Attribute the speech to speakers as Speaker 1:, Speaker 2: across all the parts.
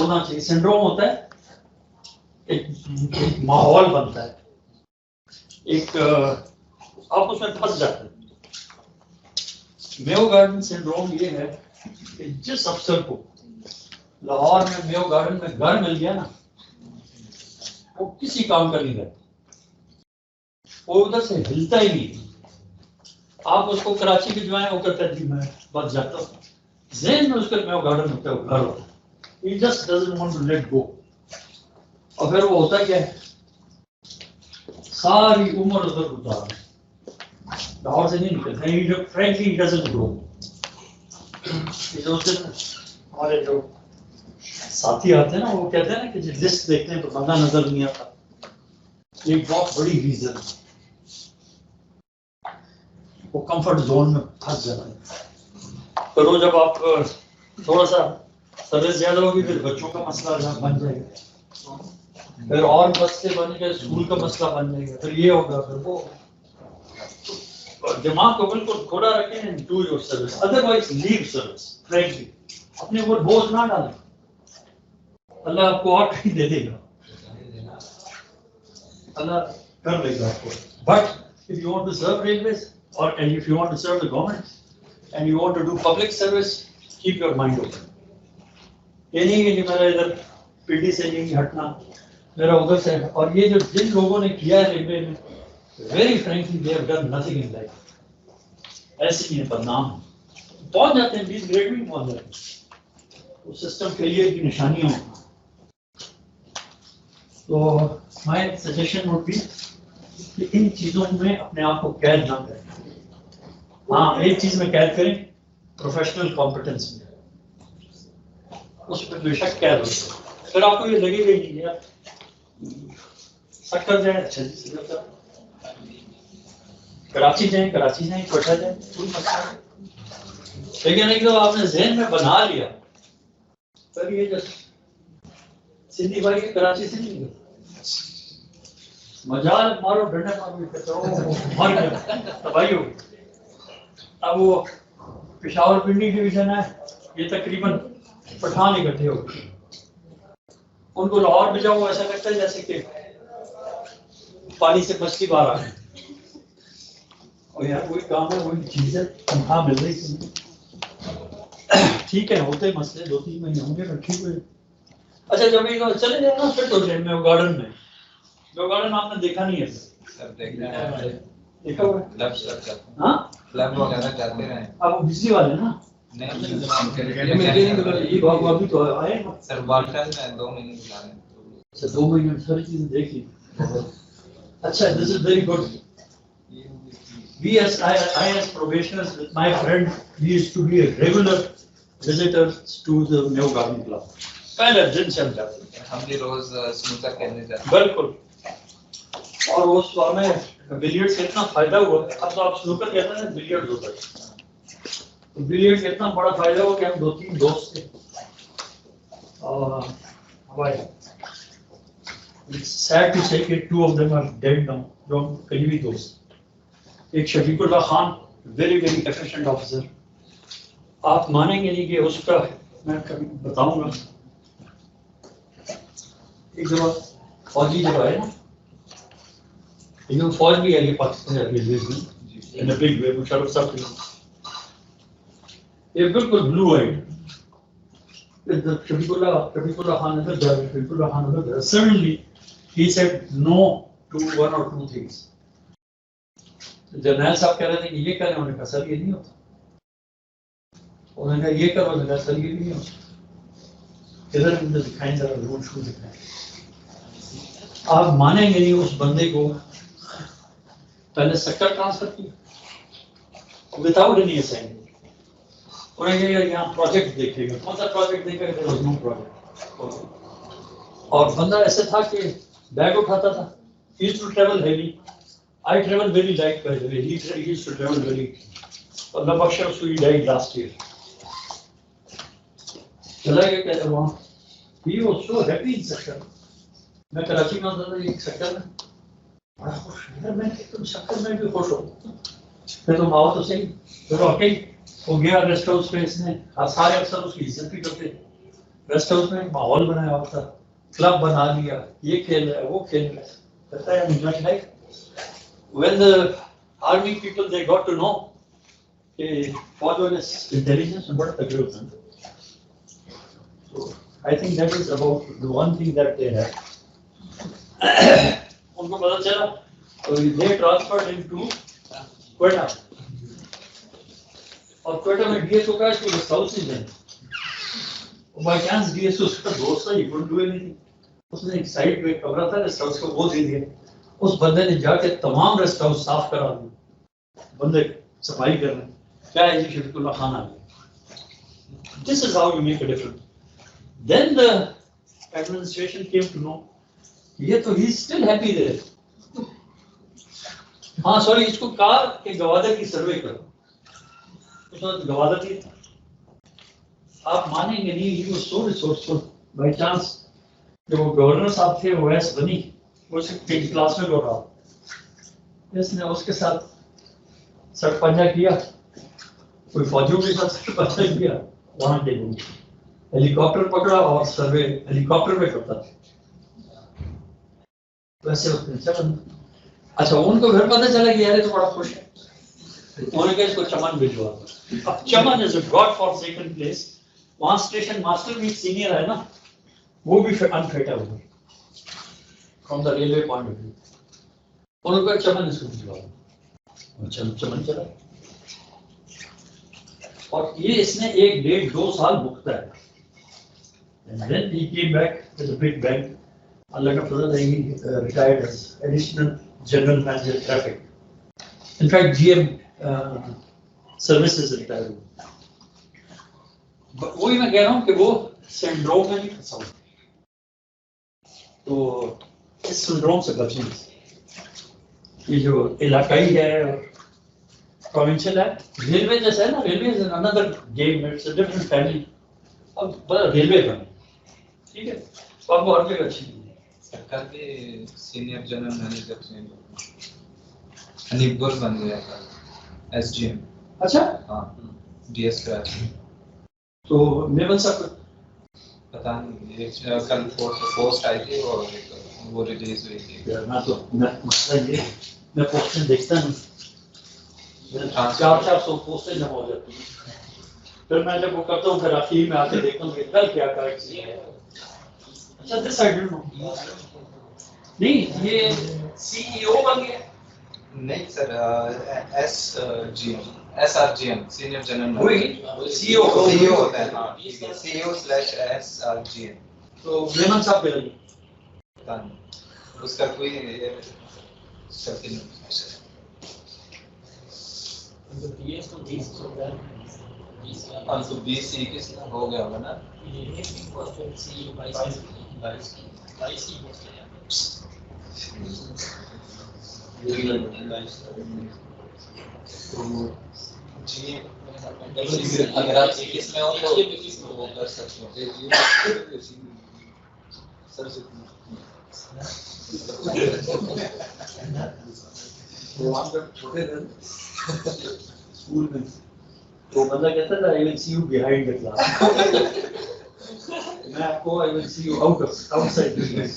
Speaker 1: छोड़ना चाहिए। सिंड्रोम होता है एक माहौल बनता है, एक आप उसमें फंस जाते हैं। मेयो गार्डन सिंड्रोम ये है कि जिस अफसर को लाहौर में मेयो गार्डन में घर मिल गया ना, वो किसी काम का नहीं रहता, वो उधर से हिलता ही नहीं। आप उसको कराची भिजवाएं, वो कहता है जी मैं बच जाता हूँ, ज़हन में उसका मेयो गार्डन होता है, वो घर होता है, he just doesn't want to let go। और फिर वो होता क्या है, सारी उम्र उधर गुजारना, लाहौर से नहीं निकलता है। Frankly he doesn't grow। हमारे जो साथी आते हैं ना, वो कहते हैं ना कि जब लिस्ट देखते हैं तो बंदा नजर नहीं आता, ये बहुत बड़ी रीजन है, वो कंफर्ट जोन में फंस जाता है। पर वो जब आप थोड़ा सा सर्विस ज्यादा होगी, फिर बच्चों का मसला बन जाएगा, फिर और बच्चे बन गए, स्कूल का मसला बन जाएगा, फिर ये होगा, फिर वो। दिमाग को बिल्कुल थोड़ा रखें, do your service, otherwise leave service. Frankly अपने ऊपर बोझ ना डालें, अल्लाह आपको और कहीं दे देगा, अल्लाह कर लेगा आपको। But if you want to serve railways और if you want to serve the government and you want to do public service, keep your mind open. ये नहीं कि मेरा इधर पीढ़ी से नहीं हटना, मेरा उधर से। और ये जो जिन लोगों ने किया है रेलवे में, very frankly they have done nothing in life. ऐसे ही बदनाम पहुंच जाते हैं, 20 ग्रेड में पहुंच जाते हैं, वो सिस्टम फेलियर की निशानियां होती। तो माय सजेशन वुड बी कि इन चीजों में अपने आप को कैद ना करें। हाँ, एक चीज में कैद करें, प्रोफेशनल कॉम्पिटेंस में, उस पर बेशक कैद हो, फिर आपको ये लगेगा ही नहीं यार सक्कर जाए, अच्छा जी कराची जाए, कोटा जाए, कोई मसला नहीं। लेकिन एक तो आपने जहन में बना लिया, फिर ये जो सिंधी भाई के कराची से नहीं मजाल मारो, डंडा मारो, मर गया भाइयों। अब वो पेशावर पिंडी डिवीजन है, ये तकरीबन पठान इकट्ठे हो गए, उनको लाहौर भेजाओ, ऐसा लगता है जैसे कि पानी से मछली बाहर आ गई। और यार वही काम है, वही चीज है, तनख्वाह मिल रही थी, ठीक है, होते मसले 2-3 महीने होंगे तो ठीक हुए। अच्छा जब ये चले जाए ना, फिर तो मेयो गार्डन में, मेयो गार्डन आपने देखा नहीं है
Speaker 2: सब देखना है,
Speaker 1: देखा हुआ है?
Speaker 2: क्लब सब
Speaker 1: हाँ
Speaker 2: क्लब वगैरह जाते रहे।
Speaker 1: अब वो बिजली वाले ना,
Speaker 2: नहीं
Speaker 1: ये मेरे नहीं तो अभी तो आए ना
Speaker 2: सर, बाल्टन में 2 महीने बुला रहे हैं।
Speaker 1: अच्छा 2 महीने सारी चीजें देखी। अच्छा, this is very good. We as probationers with my friend, we used to be a regular visitors to the Mayo Garden Club. पहले दिन से हम जाते थे,
Speaker 2: हम भी रोज स्नूकर खेलने जाते
Speaker 1: बिल्कुल। और उस में बिलियर्ड्स का इतना फायदा हुआ, अब तो आप स्नूकर कहते हैं, बिलियर्ड्स होता है। तो बिलियर्ड्स का इतना बड़ा फायदा हुआ कि हम 2-3 दोस्त थे, और हमारे it's sad to say कि 2 of them are dead now, जो करीबी दोस्त। एक Shafiqullah Khan, very very efficient officer, आप मानेंगे नहीं कि उसका मैं कभी बताऊंगा। एक जगह फौजी जब आए ना, एकदम फौज भी आई है पाकिस्तान रेलवे में इन अ बिग वे, मुशर्रफ साहब ये बिल्कुल blue eyed. Shafiqullah Khan suddenly he said no to 1 or 2 things। जर्नैल साहब कह रहे थे कि ये करें, उन्होंने कहा सर ये नहीं होता, उन्होंने कहा ये करो, उन्होंने कहा सर ये भी नहीं होता। इधर मुझे दिखाएं जरा, रोड शो दिखाएं। आप मानेंगे नहीं, उस बंदे को पहले सेक्टर ट्रांसफर किया विदाउट एनी असाइनमेंट। उन्होंने कहा यहाँ प्रोजेक्ट देखेगा, कौन सा प्रोजेक्ट देखेगा, नो प्रोजेक्ट। और बंदा ऐसे था कि बैग उठाता था, he used to travel heavy, I travel very light by the way, he used to travel very, Allah baksha usko, he died last year। चला गया कहते वहाँ, he was so happy in sector। मैं कराची में होता था, एक सेक्टर में बड़ा खुश है, मैं तुम सेक्टर में भी खुश हो, फिर तुम आओ तो सही। फिर ओके, वो गया रेस्ट हाउस पे, इसने सारे अफसर उसकी इज्जत भी करते, रेस्ट हाउस में एक माहौल बनाया हुआ था, क्लब बना लिया, ये खेल रहा है, वो खेल रहा है, कहता है enjoy life. When the army people they got to know कि फौज वाले इंटेलिजेंस में बड़ा तगड़े होते हैं. So I think that is about the one thing that they have. उनको पता चला तो they transferred into क्वेटा. और क्वेटा में डीएसओ का इसको गेस्ट हाउस ही है. बाय चांस डीएसओ उसका दोस्त था, ही कुडंट डू एनीथिंग. उसने एक साइड पे कमरा था रेस्ट हाउस का, वो दे दिया. उस बंदे ने जाके तमाम रेस्ट हाउस साफ करा दिए. बंदे सफाई कर रहे हैं. क्या है जी शफीकुल्लाह खान आ गया. This is how you make a difference. Then the administration came to know ये तो he is still happy there. हाँ सॉरी, इसको कार के गवादर की सर्वे करो. उस वक्त गवादर थी, आप मानेंगे नहीं, he was so resourceful. By chance जो गवर्नर साहब थे ओएस बनी, वो उसके क्लास में रहा, इसने उसके साथ सरपंचा किया, कोई फौजियों के साथ सरपंचा किया. वहां के हेलीकॉप्टर पकड़ा और सर्वे हेलीकॉप्टर में करता था. वैसे अच्छा, उनको घर पता चला कि यार ये तो बड़ा खुश है. उन्होंने कहा इसको चमन भिजवा. अब Chaman is a god forsaken place. वहां स्टेशन मास्टर भी सीनियर है ना, वो भी अनफिट है उधर from the railway point of view. उन्होंने कहा चमन इसको भिजवा. चमन चला और ये इसने 1.5-2 साल भुगता है. And then he came back with a big bang. Allah ka fazl hai, he retired as additional general manager traffic. In fact, GM services retired. वही मैं कह रहा हूँ कि वो सिंड्रोम में नहीं फंसा हुआ. तो इस सिंड्रोम से बचें. ये जो इलाकाई है और प्रोविंशियल है, रेलवे जैसा है ना, railway is another game, it's a different family. अब बड़ा रेलवे बने, ठीक है, तो आपको हर जगह अच्छी है.
Speaker 2: सरकार के सीनियर जनरल मैनेजर चेंज हो गए. अनिल गुल बन गया था एसजीएम.
Speaker 1: अच्छा,
Speaker 2: हाँ, डीएस का.
Speaker 1: तो मेवन साहब
Speaker 2: पता नहीं, एक कल पोस्ट आई थी और वो रिलीज हुई थी.
Speaker 1: ना तो मसला ये, मैं पोस्टें देखता नहीं, 400 पोस्टें जमा हो जाती हैं. फिर मैं जब वो करता हूँ फिर आखिर में आके देखता हूँ कि कल क्या करेक्ट. अच्छा, दिस आई डोंट नो. नहीं, ये सीईओ बन गया.
Speaker 2: नहीं सर, एसआरजीएम सीनियर जनरल
Speaker 1: वही सीईओ
Speaker 2: होता है. हाँ, CEO/SRGM.
Speaker 1: तो मेमन साहब के लिए
Speaker 2: पता नहीं उसका कोई शक्ल नहीं. अब तो 20-21 हो गया होगा ना. जी, अगर आप 21 में हो तो वो कर सकते हो.
Speaker 1: तो आप जब छोटे थे स्कूल में, तो बंदा कहता था I will see you behind the class. मैं आपको I will see you outside the class.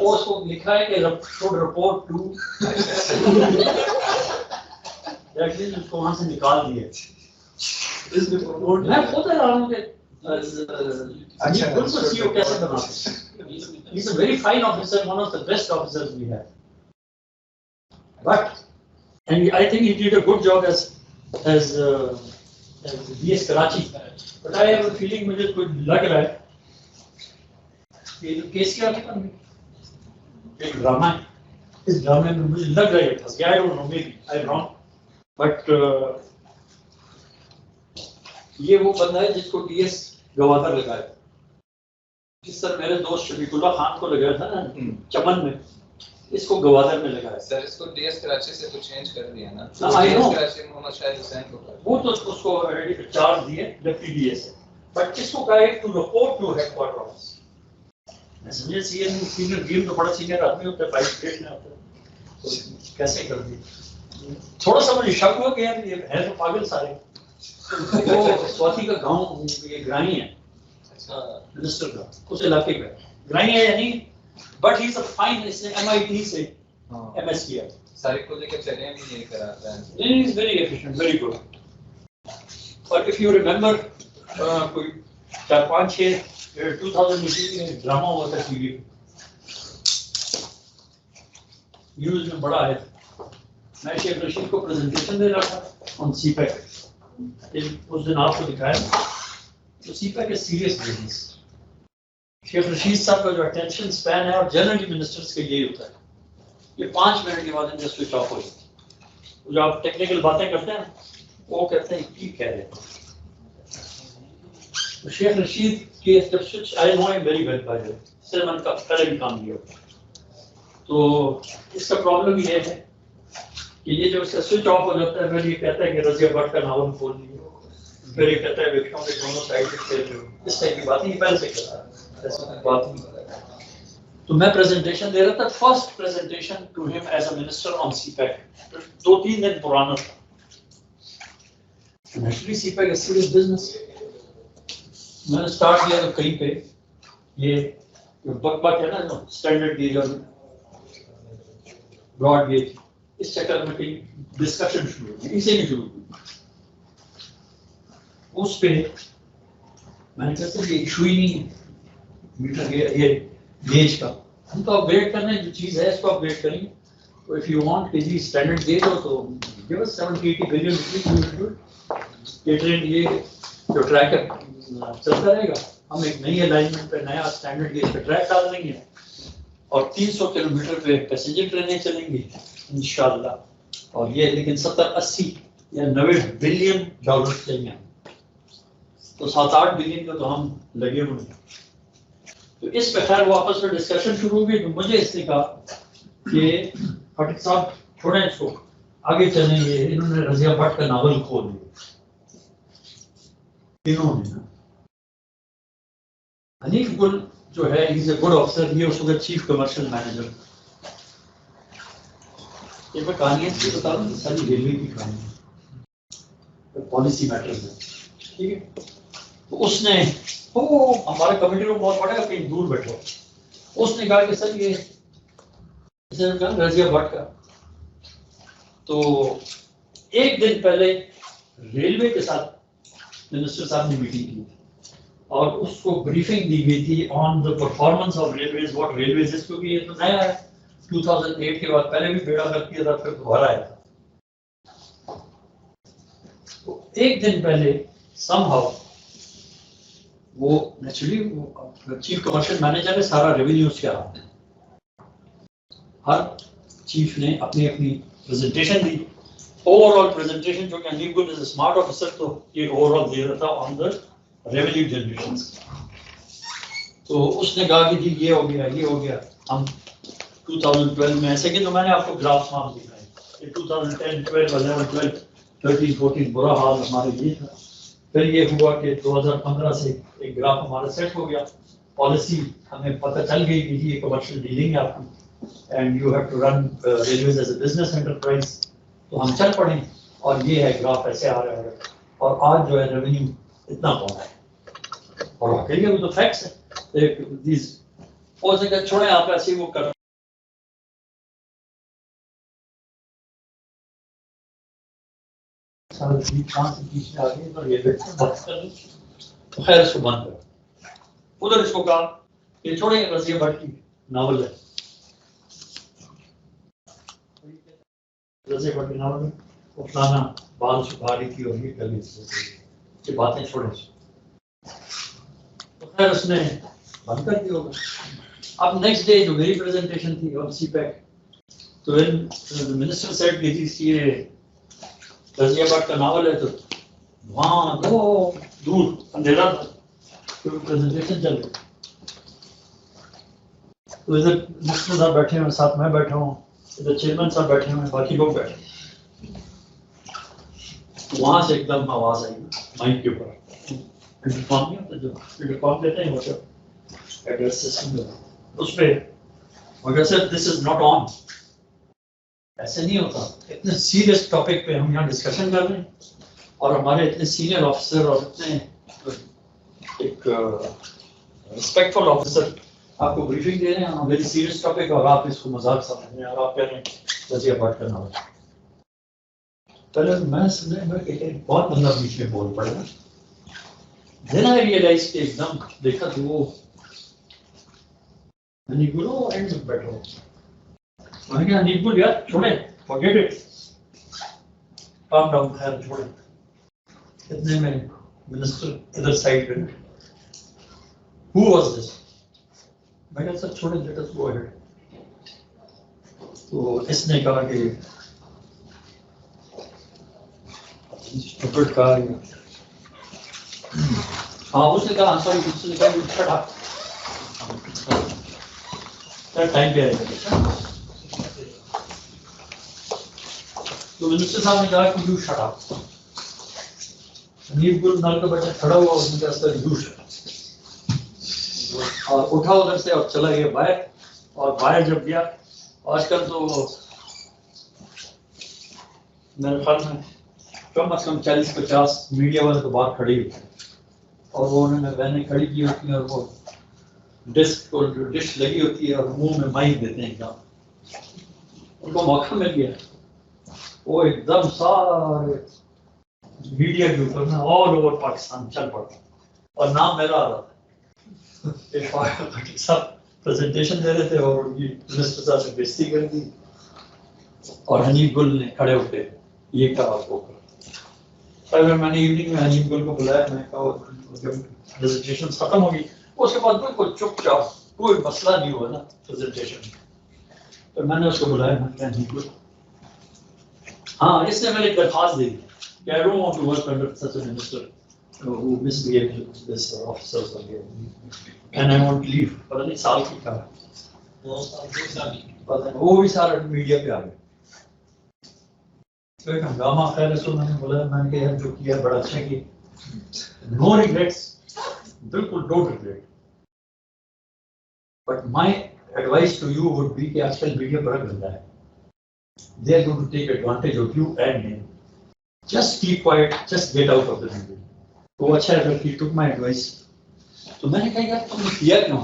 Speaker 1: उसको लिखा है कि should report to, that means उसको वहां से निकाल दिए. इस रिपोर्ट मैं खुद हैरान हूं कि अच्छा बिल्कुल सीईओ कैसे बनाते हैं. He is a very fine officer, one of the best officers we have, but and I think he did a good job as DS Karachi. But I have a feeling मुझे कुछ लग रहा है कि जो केस के आगे बन गई एक ड्रामा है. इस ड्रामे में मुझे लग रहा है फंस गया. I don't know, maybe I'm wrong, but ये वो बंदा है जिसको डीएस गवादर लगाया. जिस तरह मेरे दोस्त शफीकुल्लाह खान को लगाया था ना चमन में, इसको गवादर में लगाया.
Speaker 2: सर इसको डीएस कराची से तो चेंज कर दिया ना.
Speaker 1: डीएस
Speaker 2: कराची मोहम्मद शाहिद हुसैन को
Speaker 1: वो तो उसको चार्ज दिए डिप्टी डीएस है, बट इसको कहा है to report to headquarter office. मैं समझे सीनियर गेम तो बड़ा सीनियर आदमी होता है, वाइस प्रेसिडेंट में होता है, तो कैसे कर दिया. थोड़ा सा मुझे शक हुआ कि यार ये है तो पागल सारे. वो स्वाति का गांव ये ग्राही है, मिनिस्टर का उस इलाके का ग्राई है यानी, but he is a fine, इसने MIT से MS किया,
Speaker 2: सारे को लेकर चले हैं, भी यही कराता है।
Speaker 1: he is very efficient, very good. But if you remember, कोई 4-5-6 2018 में ड्रामा हुआ था टीवी पे, न्यूज में बड़ा है, मैं शेख रशीद को प्रेजेंटेशन दे रहा था ऑन CPEC, उस दिन आपको दिखाया, तो CPEC है सीरियस बिजनेस। शेख रशीद साहब का जो अटेंशन स्पैन है, और जनरली मिनिस्टर्स का यही होता है, ये 5 मिनट के बाद इनका स्विच ऑफ हो जाता है। जो आप टेक्निकल बातें करते हैं वो कहते हैं की कह रहे हैं। तो शेख रशीद के जब स्विच आई हुए very well by the way, सिर्फ मैंने पहले भी काम किया। तो इसका प्रॉब्लम ये है कि ये जो इसका स्विच ऑफ हो जाता है, फिर ये कहता है कि रज़िया भट्ट का नावल खोल दिया, फिर ये कहता है विक्टिम के दोनों साइड से खेल रहे हो, इस टाइप की बात ही पहले से कर रहा है, ऐसा कोई बात नहीं। तो मैं प्रेजेंटेशन दे रहा था, first presentation to him as a minister on CPEC, 2-3 दिन पुराना था। Naturally CPEC is serious business. मैंने स्टार्ट किया तो कहीं पे ये बकबक है ना, जो स्टैंडर्ड गेज और ब्रॉड गेज, इस चक्कर में कहीं डिस्कशन शुरू हुई, इसे नहीं शुरू हुई। उस पे मैंने कहा ये इशू ही नहीं है मीटर ये गेज का, हम तो अपग्रेड करने जो चीज है इसको अपग्रेड करेंगे। तो इफ यू वांट कि जी स्टैंडर्ड गेज हो तो गिव अस 70-80 बिलियन रुपीस, ये ट्रेन ये जो ट्रैकर चलता रहेगा, हम एक नई अलाइनमेंट पे नया स्टैंडर्ड गेज पे ट्रैक डाल देंगे और 300 किलोमीटर पे पैसेंजर ट्रेनें चलेंगी इंशाल्लाह। और ये लेकिन 70-80 या 90 बिलियन डॉलर चाहिए, तो 7-8 बिलियन का तो हम लगे हुए हैं। तो इस पे खैर वो आपस में डिस्कशन शुरू हो गई। तो मुझे इसने कहा कि फटिक साहब छोड़ें इसको, आगे चलेंगे, इन्होंने रज़िया भट्ट का नावल खोल दिया इन्होंने ना। अनीक गुल जो है, ही इज अ गुड ऑफिसर, ये उस वक्त चीफ कमर्शियल मैनेजर। ये मैं कहानी इसकी बता रहा हूँ, सारी रेलवे की कहानी, पॉलिसी मैटर्स है, ठीक है। तो उसने हमारा कमेटी रूम बहुत बड़ा है, कहीं दूर बैठो, उसने कहा कि सर ये रज़िया भट्ट का, तो एक दिन पहले रेलवे के साथ मिनिस्टर साहब ने मीटिंग की और उसको ब्रीफिंग दी गई थी on the performance of railways, what railways is, क्योंकि ये तो नया है, 2008 के बाद पहले भी बेड़ा कर दिया था, फिर दोबारा आया था। तो एक दिन पहले समहाउ वो नेचुरली चीफ कमर्शियल मैनेजर है, सारा रेवेन्यू उसके हाथ में, हर चीफ ने अपनी अपनी प्रेजेंटेशन दी, ओवरऑल प्रेजेंटेशन, जो कि अनिल गुल इज अ स्मार्ट ऑफिसर, तो ये ओवरऑल दे रहा था ऑन द रेवेन्यू जनरेशन। तो उसने कहा कि जी ये हो गया, ये हो गया, हम 2012 में ऐसे कि, तो मैंने आपको ग्राफ मार्क दिखाए, ये 2010, 12, 11, 12, 13, 14 बुरा हाल हमारे लिए था। फिर ये हुआ कि 2015 से एक ग्राफ हमारा सेट हो गया, पॉलिसी हमें पता चल गई कि ये कमर्शियल डीलिंग है आपकी, and you have to run railways as a business enterprise. तो हम चल पड़े और ये है ग्राफ ऐसे आ रहा है, और आज जो है रेवेन्यू इतना पहुंचा है, और वाकई वो तो फैक्ट्स है। हो सके छोड़े आप ऐसे वो कर, तो खैर इसको बंद कर, उधर इसको कहा ये छोड़ेंगे, रज़िया भट्ट की नावल है, रज़िया भट्ट की नावल है, वो फलाना बाल सुखा रही थी और ये कर ये बातें छोड़े, तो खैर उसने बंद कर दिया होगा। अब नेक्स्ट डे जो मेरी प्रेजेंटेशन थी ऑन CPEC, तो मिनिस्टर सेड कि ये रज़िया भट्ट का नावल है, तो वहाँ वो दूर अंधेरा था, तो प्रेजेंटेशन चल रही, तो इधर मिनिस्टर साहब बैठे हुए, साथ में बैठा हूँ, इधर चेयरमैन साहब बैठे हुए, बाकी लोग बैठे, तो वहाँ से एकदम आवाज आई माइक के ऊपर, इंटरकॉम नहीं होता, जो इंटरकॉम देते हैं वो जो एड्रेस सिस्टम में, उस पे मगर sir this is not on, ऐसे नहीं होता, इतने सीरियस टॉपिक पे हम यहाँ डिस्कशन कर रहे हैं और हमारे इतने सीनियर ऑफिसर और इतने एक रिस्पेक्टफुल ऑफिसर आपको ब्रीफिंग दे रहे हैं वेरी सीरियस टॉपिक और आप इसको मजाक समझ रहे हैं और आप कह रहे हैं वजिया पाठ करना होगा। पहले मैं सुनने में बहुत बंदा बीच में बोल पड़ा। Then I realized कि एकदम देखा तो वो अनिगुलो एंड बेटर। मैंने कहा अनिगुल यार छोड़े, forget it, calm down, खैर छोड़े। इतने में मिनिस्टर इधर साइड पे, who was this? मैं कहा सर छोड़े, let us go ahead। तो इसने कहा कि stupid car, हाँ उसने कहा सॉरी, उसने कहा you shut up, टाइम पे आएगा। तो मिनिस्टर साहब ने कहा कि यू शट अप। नीलकुल नल का बच्चा खड़ा हुआ, उसने कहा सर यू शट अप, और उठा उधर से और चला गया बाहर। और बाहर जब गया, आजकल तो मेरे ख्याल में कम से कम 40-50 मीडिया वाले तो बाहर खड़े होते हैं और वो उन्होंने वैने खड़ी की होती हैं और वो डिस्क और जो डिश लगी होती है और मुंह में माइक देते हैं एकदम। उनको मौका मिल गया, वो एकदम सारे मीडिया के ऊपर में ऑल ओवर पाकिस्तान चल पड़ा और नाम मेरा आ रहा था। सब प्रेजेंटेशन दे रहे थे और उनकी मिनिस्टर साहब ने बेइज्जती कर दी और हनीफ गुल ने खड़े होके ये कहा आपको। पहले मैंने इवनिंग में हनीफ गुल को बुलाया, मैं कहा जब प्रेजेंटेशन खत्म होगी उसके बाद बिल्कुल चुपचाप, कोई मसला नहीं हुआ ना प्रेजेंटेशन। तो मैंने उसको बुलाया, मैं कहा हनीफ गुल, हाँ इसने मैंने एक दरख्वास्त दी कि I don't want to work under such a minister who misbehaved with this officers and I want to leave। पता नहीं साल की कहा, पता नहीं वो भी सारा मीडिया पे आ गया। तो एक हंगामा खैर सो मैंने बोला, मैंने कहा यार जो किया बड़ा अच्छा किया, नो रिग्रेट्स, बिल्कुल don't regret, but my advice to you would be कि आजकल मीडिया बड़ा गंदा है, they are going to take advantage of you and him, just keep quiet, just get out of the media। तो अच्छा है, he took my advice। तो मैंने कहा यार तुमने किया क्यों?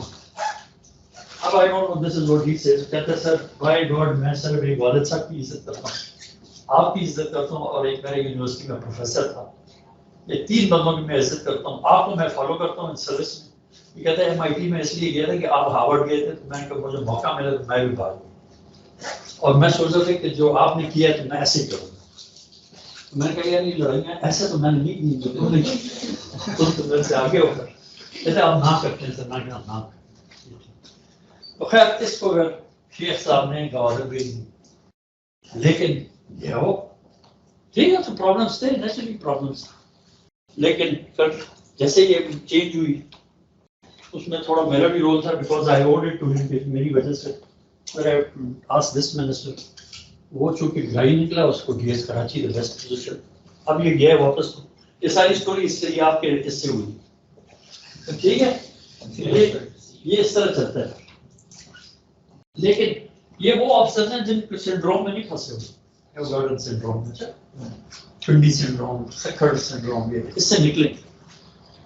Speaker 1: अब I don't know, this is what he says, कहता है सर by God मैं सर मेरे वालिद साहब की इज्जत करता हूँ, आपकी इज्जत करता हूँ और एक मेरे यूनिवर्सिटी में प्रोफेसर था, ये 3 बंदों की मैं इज्जत करता हूँ, आपको मैं फॉलो करता हूँ इन सर्विस में। ये कहता है MIT में इसलिए गया था कि आप हार्वर्ड गए थे, तो मैंने कहा मुझे मौका मिला तो मैं भी भाग गया और मैं सोच रहा था कि जो आपने किया तो मैं ऐसे ही करूँगा। मैंने कहा यार ये लड़ाइयाँ ऐसा तो मैंने नहीं की, तुम मेरे से आगे होकर कहते आप ना करते हैं सर, मैं क्या ना। तो खैर इसको अगर शेख साहब ने गवादर भेज दी, लेकिन ये हो ठीक है, तो प्रॉब्लम्स थे, नेचुरली प्रॉब्लम्स, लेकिन फिर जैसे ये चेंज हुई उसमें थोड़ा मेरा भी रोल था, because I owed it to him, मेरी वजह से आस्क दिस मिनिस्टर, वो चूंकि ढाई निकला उसको DS Karachi the best position, अब ये गया वापस। ये सारी स्टोरी इससे ये आपके इससे हुई, ठीक है, ये इस तरह चलता है। लेकिन ये वो ऑफिसर हैं जिन सिंड्रोम में नहीं फंसे हुए, गॉर्डन सिंड्रोम, ठंडी सिंड्रोम, सखर सिंड्रोम, ये इससे निकले।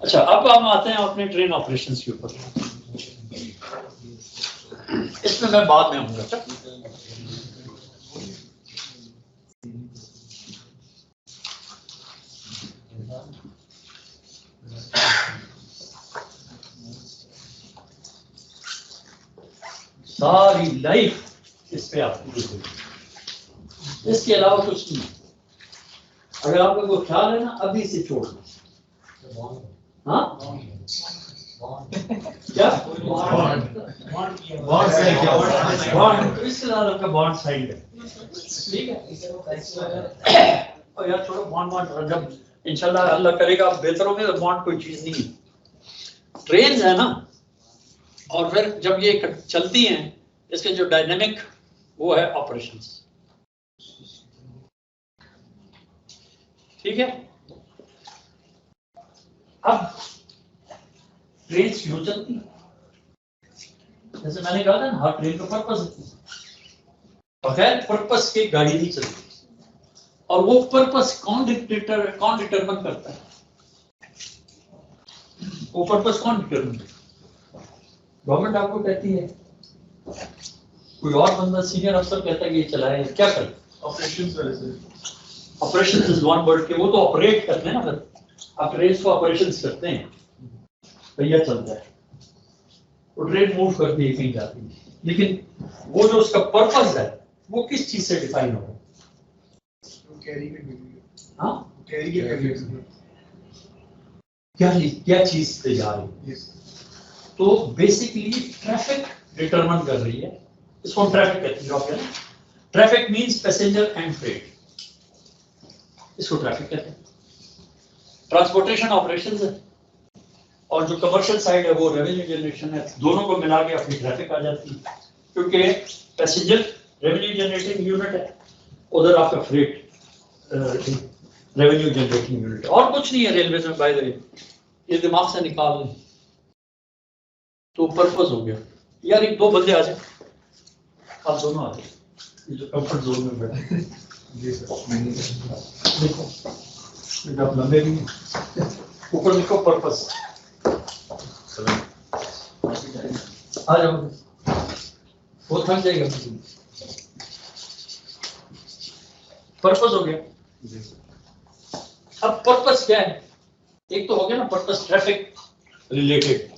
Speaker 1: अच्छा अब हम आते हैं अपने ट्रेन ऑपरेशंस के ऊपर, इसमें मैं बाद में आऊंगा। अच्छा सारी लाइफ इस पे आपकी, इसके अलावा कुछ नहीं। अगर आपको कोई ख्याल है ना, अभी से छोड़ दो। हाँ क्या बॉन्ड, इसके अलावा आपका बॉन्ड साइड है, ठीक है। और यार छोड़ो बॉन्ड, जब इंशाल्लाह अल्लाह करेगा आप बेहतर होंगे तो बॉन्ड कोई चीज नहीं है। ट्रेन है ना, और फिर जब ये चलती हैं इसके जो डायनेमिक वो है ऑपरेशंस, ठीक है। अब ट्रेन क्यों चलती है? जैसे मैंने कहा था ना, हर ट्रेन का पर्पस होती है, बगैर पर्पस के गाड़ी नहीं चलती, और वो पर्पस कौन डिटरमिन करता है? वो पर्पस कौन डिटरमिन करता है? गवर्नमेंट आपको कहती है, कोई और बंदा सीनियर अफसर कहता है कि ये चलाए, क्या करे?
Speaker 3: ऑपरेशंस वाले से
Speaker 1: ऑपरेशन इज वन वर्ड के, वो तो ऑपरेट करते हैं ना, फिर आप ट्रेन को ऑपरेशंस करते हैं, भैया चलता है, वो ट्रेन मूव करती है, कहीं जाती है, लेकिन वो जो उसका पर्पस है वो किस चीज से डिफाइन होगा?
Speaker 3: कैरी के लिए,
Speaker 1: हाँ,
Speaker 3: कैरी के लिए,
Speaker 1: क्या चीज से जा रही है?
Speaker 3: यस,
Speaker 1: तो बेसिकली ट्रैफिक डिटरमाइन कर रही है, इसको हम ट्रैफिक कहते हैं। Traffic means passenger and freight, इसको ट्रैफिक कहते हैं। ट्रांसपोर्टेशन ऑपरेशंस है, और जो कमर्शियल साइड है वो रेवेन्यू जनरेशन है, दोनों को मिला के अपनी ट्रैफिक आ जाती है, क्योंकि पैसेंजर रेवेन्यू जनरेटिंग यूनिट है, उधर आपका फ्रेट रेवेन्यू जनरेटिंग यूनिट है, और कुछ नहीं है रेलवे में। बाय द वे, ये दिमाग से निकाल लें तो पर्पस हो गया। यार एक दो बंदे आ जाए, आप दोनों आ जाए, ये जो कंफर्ट जोन में बैठे।
Speaker 3: जी सर,
Speaker 1: देखो बेटा, आप लंबे भी हैं। ऊपर लिखो पर्पस, आ जाओ, वो थक जाएगा। पर्पस हो गया। अब पर्पस क्या है? एक तो हो गया ना पर्पस ट्रैफिक रिलेटेड,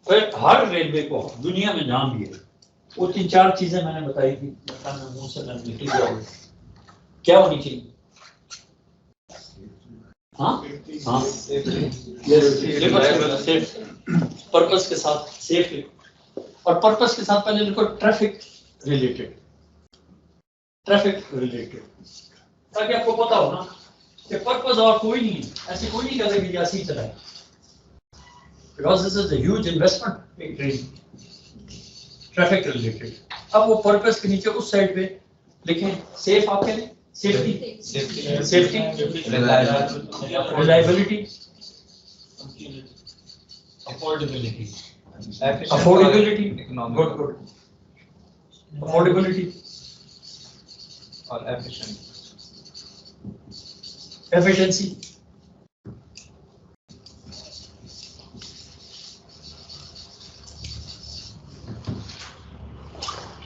Speaker 1: फिर हर रेलवे को दुनिया में जहां भी है, वो 3-4 चीजें मैंने बताई थी, मुंह से मैं निकल गया, क्या होनी चाहिए? हाँ हाँ, पर्पस के साथ सेफ लिखो, और पर्पस के साथ पहले लिखो ट्रैफिक रिलेटेड, ट्रैफिक रिलेटेड, ताकि आपको पता हो ना कि पर्पस और कोई नहीं है, ऐसे कोई नहीं करेगा कि ऐसे ही चलाए, because this is a huge investment in train, traffic related. अब वो पर्पस के नीचे उस साइड पे लिखें सेफ, आप कह रहे safety, safety, reliability, affordability, affordability, good good, affordability
Speaker 2: और एफिशिएंट,
Speaker 1: एफिशिएंसी,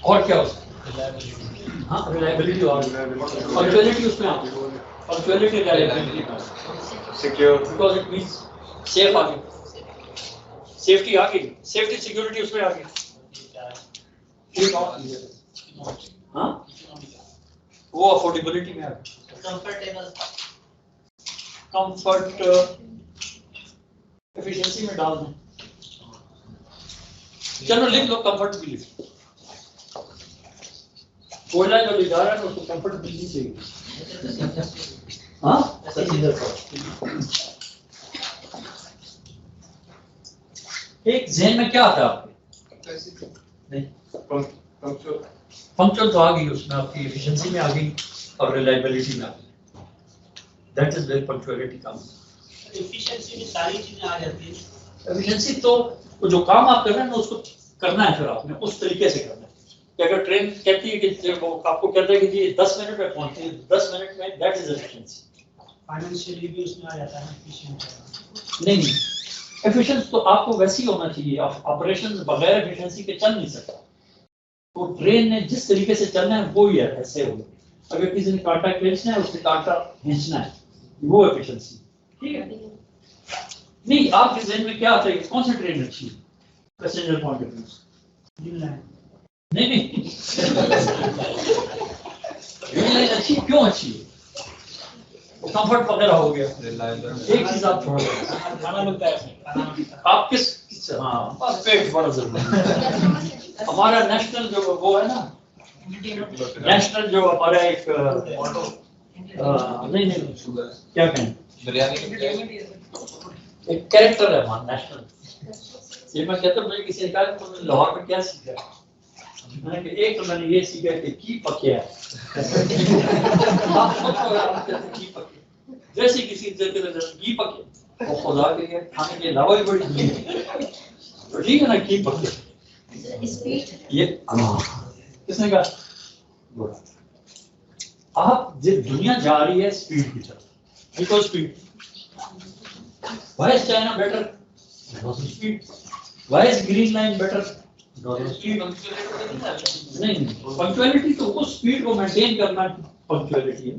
Speaker 1: और क्या उसमें? हाँ, रिलायबिलिटी और पंक्चुअलिटी उसमें आती है, punctuality reliability,
Speaker 3: secure,
Speaker 1: because it means safe आ गई, सेफ्टी आ गई, सेफ्टी सिक्योरिटी उसमें आ गई। हाँ, वो अफोर्डेबिलिटी में आ गई,
Speaker 4: कंफर्टेबल,
Speaker 1: कंफर्ट एफिशिएंसी में डाल दें। चलो लिख लो, कंफर्ट भी लिख लो, कोयला जो ले जा रहा है उसको कंफर्ट मिलनी चाहिए। हाँ, एक ज़हन में क्या आता है आपके? नहीं, पंक्चुअल तो आ गई, उसमें आपकी एफिशिएंसी में आ गई और रिलायबिलिटी में आ गई, that is where punctuality comes.
Speaker 4: Efficiency में सारी चीजें आ जाती है।
Speaker 1: एफिशिएंसी तो जो काम आप कर रहे हैं ना उसको करना है, फिर आपने उस तरीके से करना है कि अगर ट्रेन कहती है कि वो आपको कहता है कि जी 10 मिनट में पहुंचती है, 10 मिनट में, दैट इज एफिशिएंसी।
Speaker 4: फाइनेंशियली भी उसमें आ जाता है एफिशिएंट।
Speaker 1: नहीं, एफिशिएंस तो आपको वैसी होना चाहिए, ऑपरेशंस बगैर एफिशिएंसी के चल नहीं सकता। तो ट्रेन ने जिस तरीके से चलना है वो ही है, ऐसे हो। अगर किसी ने कांटा खींचना है, उसने कांटा खींचना है, वो एफिशिएंसी, ठीक है। नहीं, आपके ज़हन में क्या आता है, कौन सी ट्रेन अच्छी है पैसेंजर पॉइंट ऑफ व्यू? नहीं नहीं, लाइन अच्छी क्यों अच्छी है? कंफर्ट वगैरह हो गया, एक चीज आप छोड़ दो,
Speaker 4: खाना मिलता है,
Speaker 1: आप किस हाँ, बस पेट बड़ा जरूरी है। हमारा नेशनल जो वो है ना, नेशनल जो हमारा एक नहीं नहीं क्या कहें,
Speaker 2: बिरयानी
Speaker 1: एक कैरेक्टर है हमारा नेशनल। ये मैं कहता हूँ, मुझे किसी ने कहा तुमने लाहौर में क्या सीखा, मैंने कहा एक तो मैंने ये सीखा कि की पकिया है। जैसे किसी की पकिया, वो खुदा के लिए खाने के अलावा भी बड़ी चीज है, तो ठीक है ना, की पकिया ये किसने कहा? आप जब दुनिया जा रही है स्पीड की तरफ, because speed, why is China better? Because speed. Why is green line better? नहीं, पंक्चुअलिटी तो वो स्पीड को मेंटेन करना पंक्चुअलिटी है।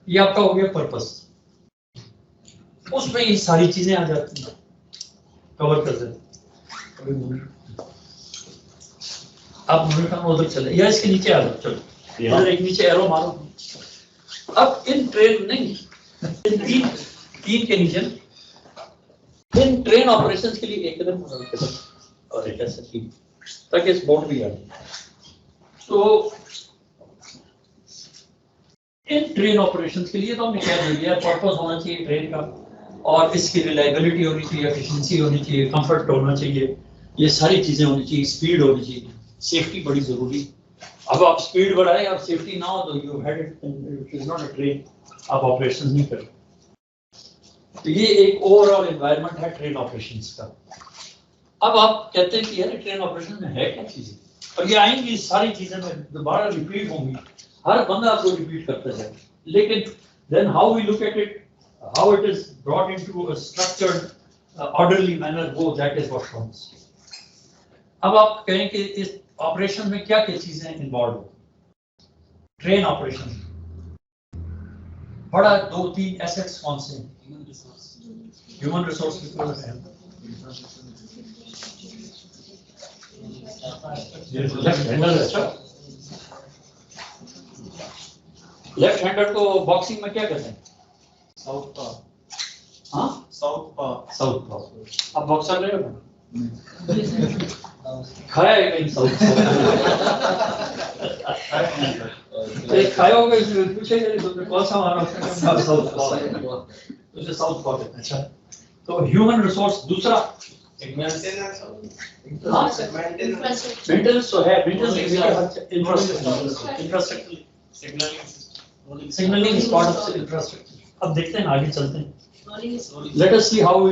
Speaker 1: ये आपका हो गया पर्पस, उसमें ये सारी चीजें आ जाती हैं, कवर कर देते। आप मॉनिटर में उधर चले या इसके नीचे आ जाओ, चलो इधर एक नीचे एरो मारो। अब इन ट्रेन नहीं, इन तीन के नीचे इन ट्रेन ऑपरेशंस के लिए एकदम और एक ऐसा तीन, ताकि इस बोर्ड भी आ जाए। तो इन ट्रेन ऑपरेशंस के लिए तो हमने क्या दे दिया, पर्पस होना चाहिए ट्रेन का, और इसकी रिलायबिलिटी होनी चाहिए, एफिशिएंसी होनी चाहिए, कंफर्ट होना चाहिए, ये सारी चीजें होनी चाहिए, स्पीड होनी चाहिए, सेफ्टी बड़ी जरूरी। अब आप स्पीड बढ़ाएं और सेफ्टी ना हो तो you had it is not a train, आप ऑपरेशन नहीं कर। तो ये एक ओवरऑल एनवायरनमेंट है ट्रेन ऑपरेशंस का। अब आप कहते हैं कि यार ट्रेन ऑपरेशन में है क्या चीजें, और ये आएंगी सारी चीजें में दोबारा रिपीट होंगी, हर बंदा आपको रिपीट करता है, लेकिन then how we look at it, how it is brought into a structured, orderly manner, वो that is what counts. अब आप कहें कि इस ऑपरेशन में क्या क्या चीजें इन्वॉल्व हो, ट्रेन ऑपरेशन बड़ा 2-3 एसेट्स कौन से हैं? ह्यूमन रिसोर्स लेफ्ट हैंडर, अच्छा लेफ्ट हैंडर को बॉक्सिंग में क्या कहते हैं?
Speaker 3: साउथ पा।
Speaker 1: हाँ
Speaker 3: साउथ पा।
Speaker 1: साउथ पा। आप बॉक्सर रहे हो? खाया है कहीं साउथ खाया होगा, इसलिए पूछेंगे तुमने कौन सा मारा, साउथ पा, उसे साउथ पा कहते हैं। अच्छा, तो ह्यूमन रिसोर्स दूसरा मेंटेनेंस तो है, infrastructure, signalling is part of infrastructure. अब देखते हैं, आगे चलते हैं। Let us see how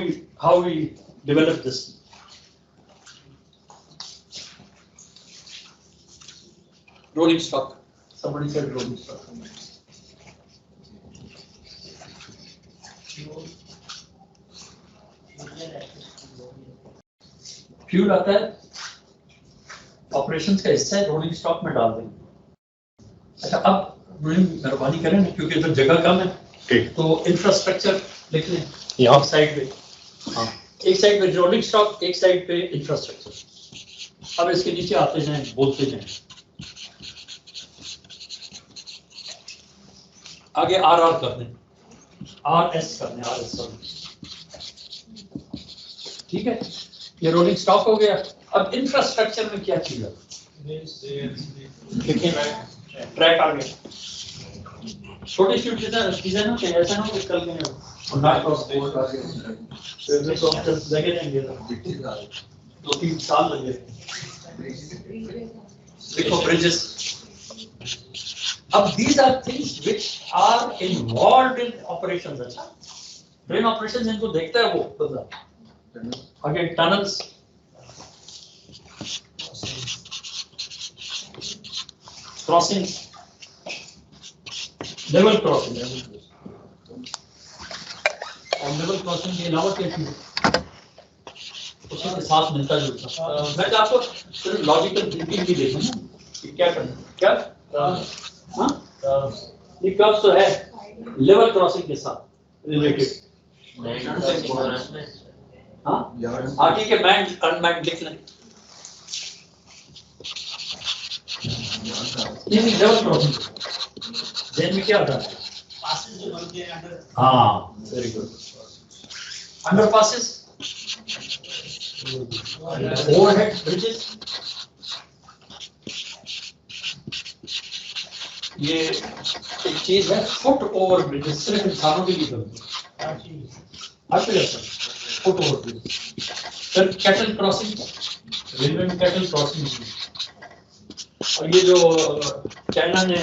Speaker 1: we develop this. Rolling stock, somebody said rolling stock. Fuel आता है, ऑपरेशंस का हिस्सा है, रोलिंग स्टॉक में डाल देंगे। अच्छा, अब मेहरबानी करें ना, क्योंकि इधर जगह कम है, तो इंफ्रास्ट्रक्चर लिख लें यहाँ साइड पे। हाँ, एक साइड पे रोलिंग स्टॉक, एक साइड पे इंफ्रास्ट्रक्चर। अब इसके नीचे आते जाएं, बोलते जाएं, आगे आर कर दें, RS कर दें, RS ठीक है। ये रोलिंग स्टॉक हो गया। अब इंफ्रास्ट्रक्चर में क्या चीज है? ट्रैक आ गया, छोटी छोटी चीजें ना, ऐसा ना कल में और ना लगे रहेंगे, 2-3 साल लगे। देखो ब्रिजेस, अब these are things which are involved in operations। अच्छा, ट्रेन ऑपरेशन जिनको देखता है वो बंदा। आगे टनल्स, क्रॉसिंग, लेवल क्रॉसिंग, और लेवल क्रॉसिंग के अलावा क्या चीज उसी के साथ मिलता जुलता। मैं तो आपको सिर्फ लॉजिकल थिंकिंग भी देखूं ना कि क्या करना, क्या ये कर्व्स तो है लेवल क्रॉसिंग के साथ रिलेटेड। हाँ ठीक है, मैंड अनमैंड लिख लें। नहीं लेवल क्रॉसिंग देन में क्या होता है?
Speaker 4: पासेस जो बनते हैं अंडर।
Speaker 1: हाँ very good, under passes, overhead bridges, ये एक चीज है फुट ओवर ब्रिजेस, सिर्फ इंसानों के लिए बनती है, फुट ओवर ब्रिज। फिर कैटल क्रॉसिंग, रेलवे में कैटल क्रॉसिंग, और ये जो चाइना ने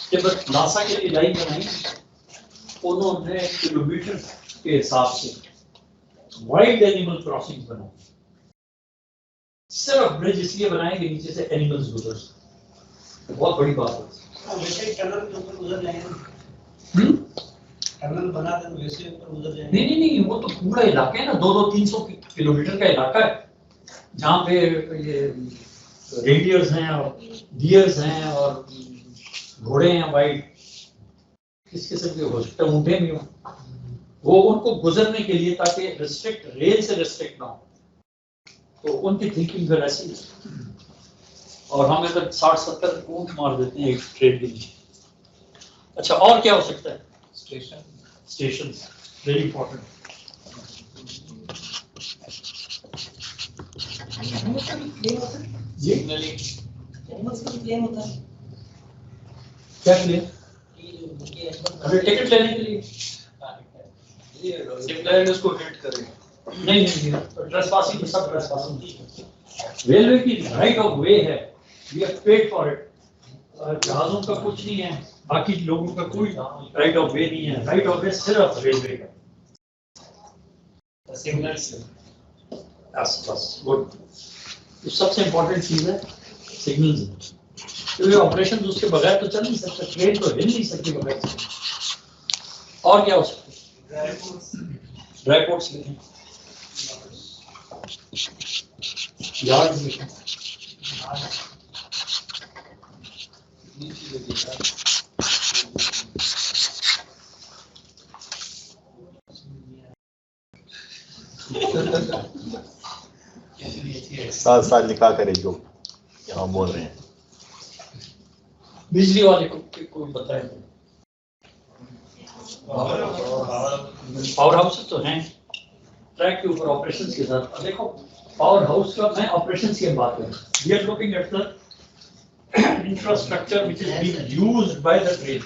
Speaker 1: तिब्बत लासा के लिए लाइन बनाई, उन्होंने किलोमीटर के हिसाब से वाइल्ड एनिमल क्रॉसिंग बनाई, सिर्फ ब्रिज इसलिए बनाए कि नीचे से एनिमल्स गुजर सके। बहुत बड़ी बात है।
Speaker 4: वैसे टनल के ऊपर गुजर जाएंगे। टनल बना दें तो वैसे ऊपर गुजर जाएंगे।
Speaker 1: नहीं नहीं नहीं, वो तो पूरा इलाका है ना, 200-300 किलोमीटर का इलाका है जहाँ पे ये रेडियर्स हैं और डियर्स हैं और घोड़े हैं वाइट, किस किस्म के हो सकते हैं, ऊँटे भी हो, वो उनको गुजरने के लिए ताकि रिस्ट्रिक्ट, रेल से रिस्ट्रिक्ट ना हो, तो उनकी थिंकिंग फिर ऐसी है। और हम अगर 60-70 ऊँट मार देते हैं एक ट्रेन के नीचे। अच्छा, और क्या हो सकता है?
Speaker 2: Station,
Speaker 1: station very important.
Speaker 2: Signalling,
Speaker 1: क्या लिए? अरे टिकट लेने के लिए?
Speaker 2: सिग्नल उसको हिट करें।
Speaker 1: नहीं नहीं, ट्रेसपासिंग तो सब ट्रेसपासिंग। रेलवे की राइट ऑफ वे है, we have paid for it. जहाजों का कुछ नहीं है, बाकी लोगों का कोई राइट ऑफ वे नहीं है, राइट ऑफ वे सिर्फ रेलवे का।
Speaker 2: सिग्नल से
Speaker 1: बस बस गुड। तो सबसे इम्पोर्टेंट चीज है सिग्नल्स, क्योंकि ऑपरेशन उसके बगैर तो चल नहीं सकता, ट्रेन तो हिल नहीं सकती बगैर सिग्नल। और क्या हो सकता है? ड्राई पोर्ट्स लिखें, यार्ड लिखें,
Speaker 5: साथ साथ लिखा करें जो यहाँ बोल रहे हैं।
Speaker 1: बिजली वाले को बताएं। पावर हाउस तो हैं ट्रैक के ऊपर ऑपरेशंस के साथ। देखो पावर हाउस का मैं ऑपरेशंस की बात कर रहा हूँ। We are looking at the infrastructure which is being used by the train.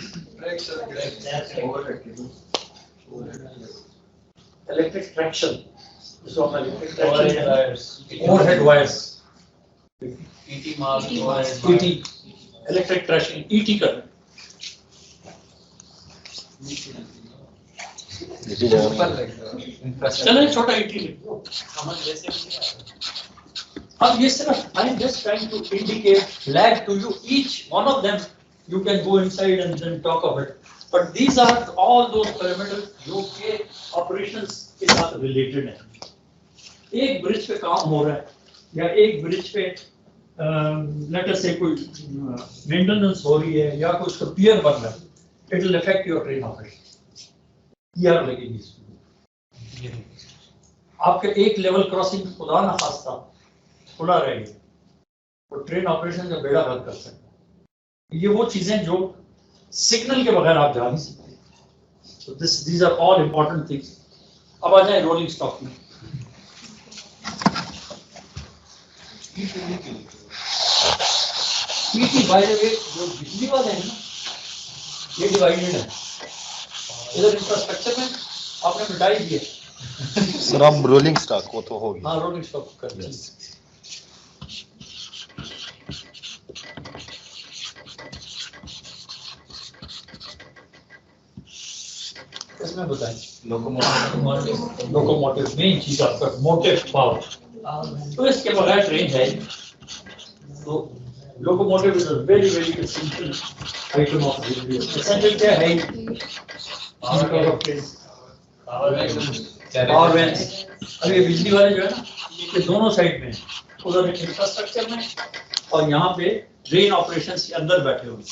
Speaker 1: Electric traction, जिसको हम electric traction, overhead wires,
Speaker 2: ET माल,
Speaker 1: ईटी, इलेक्ट्रिक ट्रैक्शन, ईटी कर
Speaker 5: इसी जगह
Speaker 2: ऊपर
Speaker 5: में
Speaker 2: लग
Speaker 1: चलो छोटा ईटी लिख दो।
Speaker 2: समझ जैसे भी
Speaker 1: अब ये सिर्फ I am just trying to indicate, flag to you each one of them, you can go inside and then talk of it, but these are all those parameters जो के ऑपरेशंस के साथ रिलेटेड है। एक ब्रिज पे काम हो रहा है या एक ब्रिज पे लेट अस से कोई मेंटेनेंस हो रही है या कुछ पियर बन रहा है, it will affect your train operation. यार लगेगी इसमें आपके एक लेवल क्रॉसिंग खुदा ना खास्ता खुला रहेगी तो ट्रेन ऑपरेशन का बेड़ा गर्क कर सकता है। ये वो चीजें जो सिग्नल के बगैर आप जा नहीं सकते। So these are all important things. अब आ जाए रोलिंग स्टॉक में। ईटी बाय द वे जो बिजली वाले हैं ना, ये डिवाइडेड है। इधर इंफ्रास्ट्रक्चर में आपने मिटाई दिए।
Speaker 5: सर हम रोलिंग स्टॉक वो तो होगी।
Speaker 1: हाँ रोलिंग स्टॉक कर दिए। इसमें बताएं लोकोमोटिव मेन चीज आपका मोटिव पावर, तो इसके बगैर ट्रेन है ही। तो locomotive is a very very essential item of railway. Essential क्या है? Power vans. अब ये बिजली वाले जो है ना, ये दोनों साइड में, उधर इंफ्रास्ट्रक्चर में और यहाँ पे ट्रेन ऑपरेशंस के अंदर बैठे हुए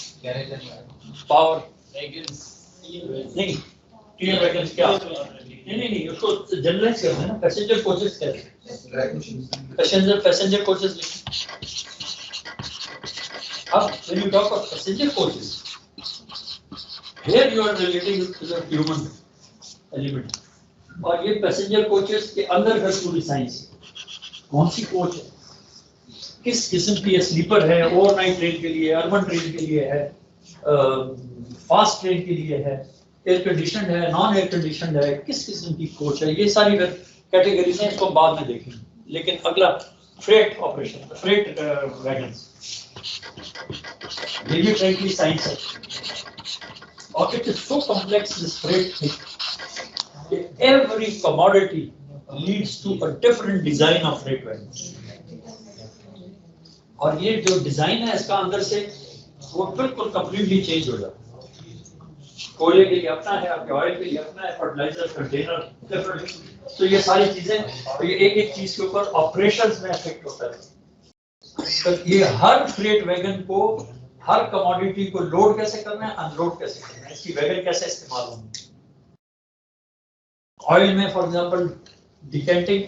Speaker 1: पावर नहीं, ट्रेन वैगन्स क्या नहीं उसको जनरलाइज करते हैं ना। पैसेंजर कोचेस कहते हैं, पैसेंजर कोचेस लिखें। अब when you talk of passenger coaches, here you are relating to the human element, और ये पैसेंजर कोचेस के अंदर है पूरी साइंस। कौन सी कोच है, किस किस्म की है, स्लीपर है, ओवरनाइट ट्रेन के लिए, अर्बन ट्रेन के लिए है, फास्ट ट्रेन के लिए है, एयर कंडीशनड है, नॉन एयर कंडीशनड है, किस किस्म की कोच है, ये सारी कैटेगरी में इसको बाद में देखेंगे। लेकिन अगला फ्रेट ऑपरेशन, फ्रेट वैगन्स, ये भी ट्रेन की साइंस है और it is so complex this freight thing. Every commodity leads to a different design of freight wagons, और ये जो डिजाइन है इसका अंदर से वो बिल्कुल कंप्लीटली चेंज हो जाता है। कोयले के लिए अपना है, आपके ऑयल के लिए अपना है, फर्टिलाइजर कंटेनर डिफरेंट। तो ये सारी चीजें, तो ये एक एक चीज के ऊपर ऑपरेशंस में इफेक्ट होता है। तो ये हर फ्रेट वैगन को, हर कमोडिटी को लोड कैसे करना है, अनलोड कैसे करना है, इसकी वैगन कैसे इस्तेमाल होंगे। ऑयल में फॉर एग्जांपल डिकेंटिंग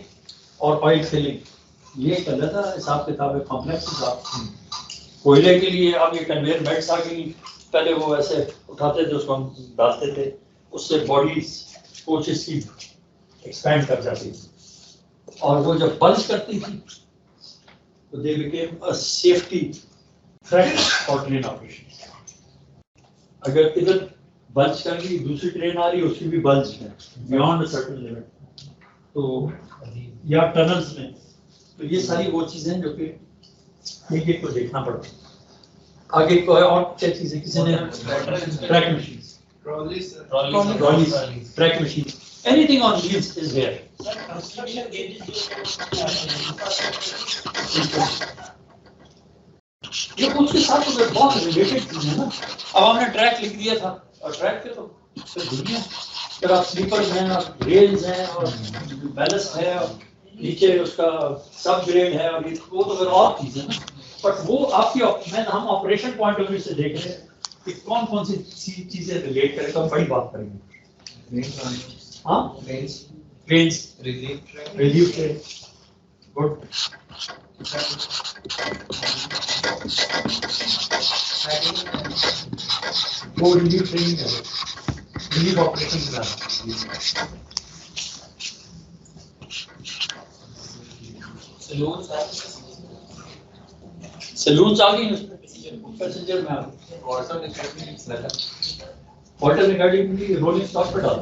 Speaker 1: और ऑयल फिलिंग, ये एक अलग हिसाब किताब है, कॉम्प्लेक्स हिसाब। कोयले के लिए अब ये कन्वेयर बेल्ट्स आ गई, पहले वो ऐसे उठाते थे, उसको हम डालते थे, उससे बॉडी कोचेस की एक्सपैंड कर जाती थी, और वो जब बल्ज करती थी तो they became a safety threat for train operation. अगर इधर बल्ज कर रही, दूसरी ट्रेन आ रही है, उसकी भी बल्ज है बियॉन्ड अ सर्टेन लिमिट, तो या टनल्स में, तो ये सारी वो चीजें जो कि एक एक को देखना पड़ता है। आगे को है और क्या चीजें, किसी ने track machine, trolley, track machine, anything on wheels is there.
Speaker 4: Construction gauges
Speaker 1: ये उसके साथ तो बहुत रिलेटेड चीज है ना। अब हमने ट्रैक लिख दिया था, और ट्रैक पे तो दुनिया, फिर आप स्लीपर्स हैं, आप रेल्स हैं, और बैलेस्ट है, और नीचे उसका सब ग्रेड है, और वो तो फिर और चीज है ना। बट वो आपकी हम ऑपरेशन पॉइंट ऑफ व्यू से देख रहे हैं कि कौन कौन सी चीजें रिलेट करें, तो हम बड़ी बात करेंगे। हाँ, ट्रेन्स, रिलीफ ट्रेन, गुड। वो रिलीफ ट्रेन है, रिलीफ ऑपरेशन का। सैलून्स आ गई पैसेंजर में, आ गई वाटर में गाड़ी में रोलिंग स्टॉक पे डाल।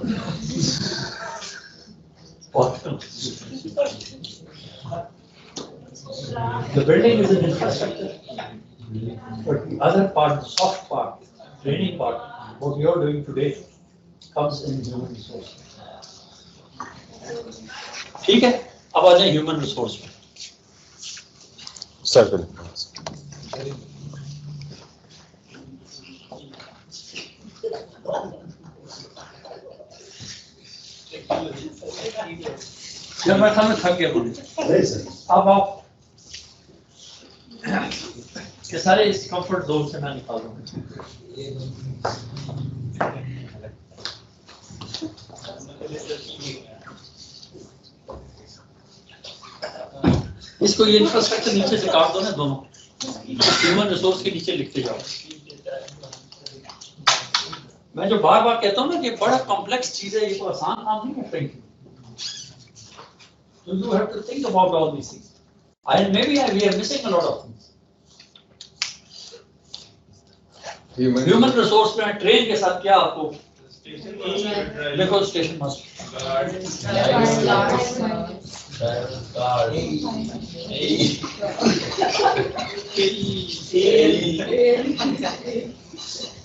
Speaker 1: The building is an infrastructure, but the other part, the soft part, training part, what we are doing today, comes in human resource. ठीक है, अब आ जाए ह्यूमन रिसोर्स में।
Speaker 5: सर्कल
Speaker 1: जब मैं खाना थक गया बोले, अब आप ये सारे इस कंफर्ट जोन से मैं निकाल दूंगा। इसको ये इंफ्रास्ट्रक्चर नीचे से काट दो ना, दोनों ह्यूमन रिसोर्स के नीचे लिखते जाओ। मैं जो बार बार कहता हूँ ना कि बड़ा कॉम्प्लेक्स चीज है, ये तो आसान काम नहीं है frankly. So you have to think about all these things. And maybe we are missing a lot of things. Human resource में ट्रेन के साथ क्या आपको देखो, स्टेशन मास्टर,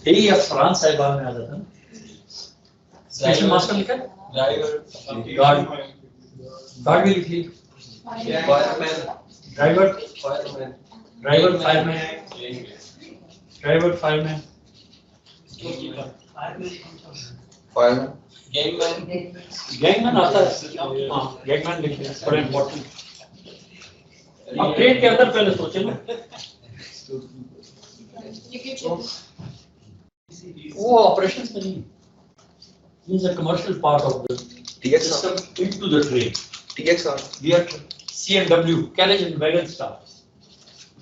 Speaker 1: यही अफरान साहिबा में आ जाता है। स्टेशन मास्टर लिखा, गार्ड भी लिख ली, ड्राइवर, फायरमैन, गैंगमैन आता है। हाँ, गैंगमैन लिख लिया, बड़ा इम्पोर्टेंट। अब ट्रेन के अंदर पहले सोचे ना, वो ऑपरेशंस में नहीं, is a commercial part of the system into the train. We are CMW, carriage and wagon staff.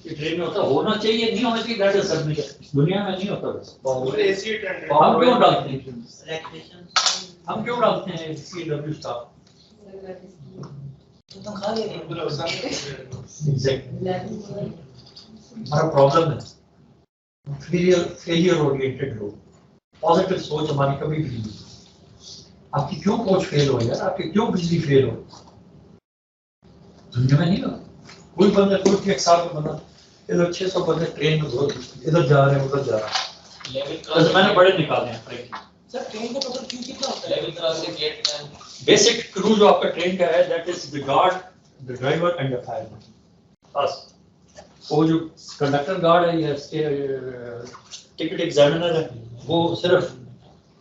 Speaker 1: ये ट्रेन में होता होना चाहिए, नहीं होना चाहिए, that is subject. दुनिया में नहीं होता बस। हम क्यों डालते हैं? हम क्यों डालते हैं CMW staff? Exactly. हमारा प्रॉब्लम है फेलियर ओरिएंटेड लोग। पॉजिटिव सोच हमारी कभी भी नहीं। आपकी क्यों कोच फेल हो यार, आपकी क्यों बिजली फेल हो? दुनिया में नहीं हो। कोई बंदा, कोई एक साल का बंदा, इधर 600 बंदे ट्रेन में इधर जा रहे हैं, उधर जा रहे हैं। तो मैंने बड़े निकाले हैं
Speaker 4: सर। ट्रेन का टोटल क्यू कितना होता है?
Speaker 1: बेसिक क्रू जो आपका ट्रेन का है, that is the guard, the driver and the fireman. बस वो जो कंडक्टर गार्ड है या टिकट एग्जामिनर है, वो सिर्फ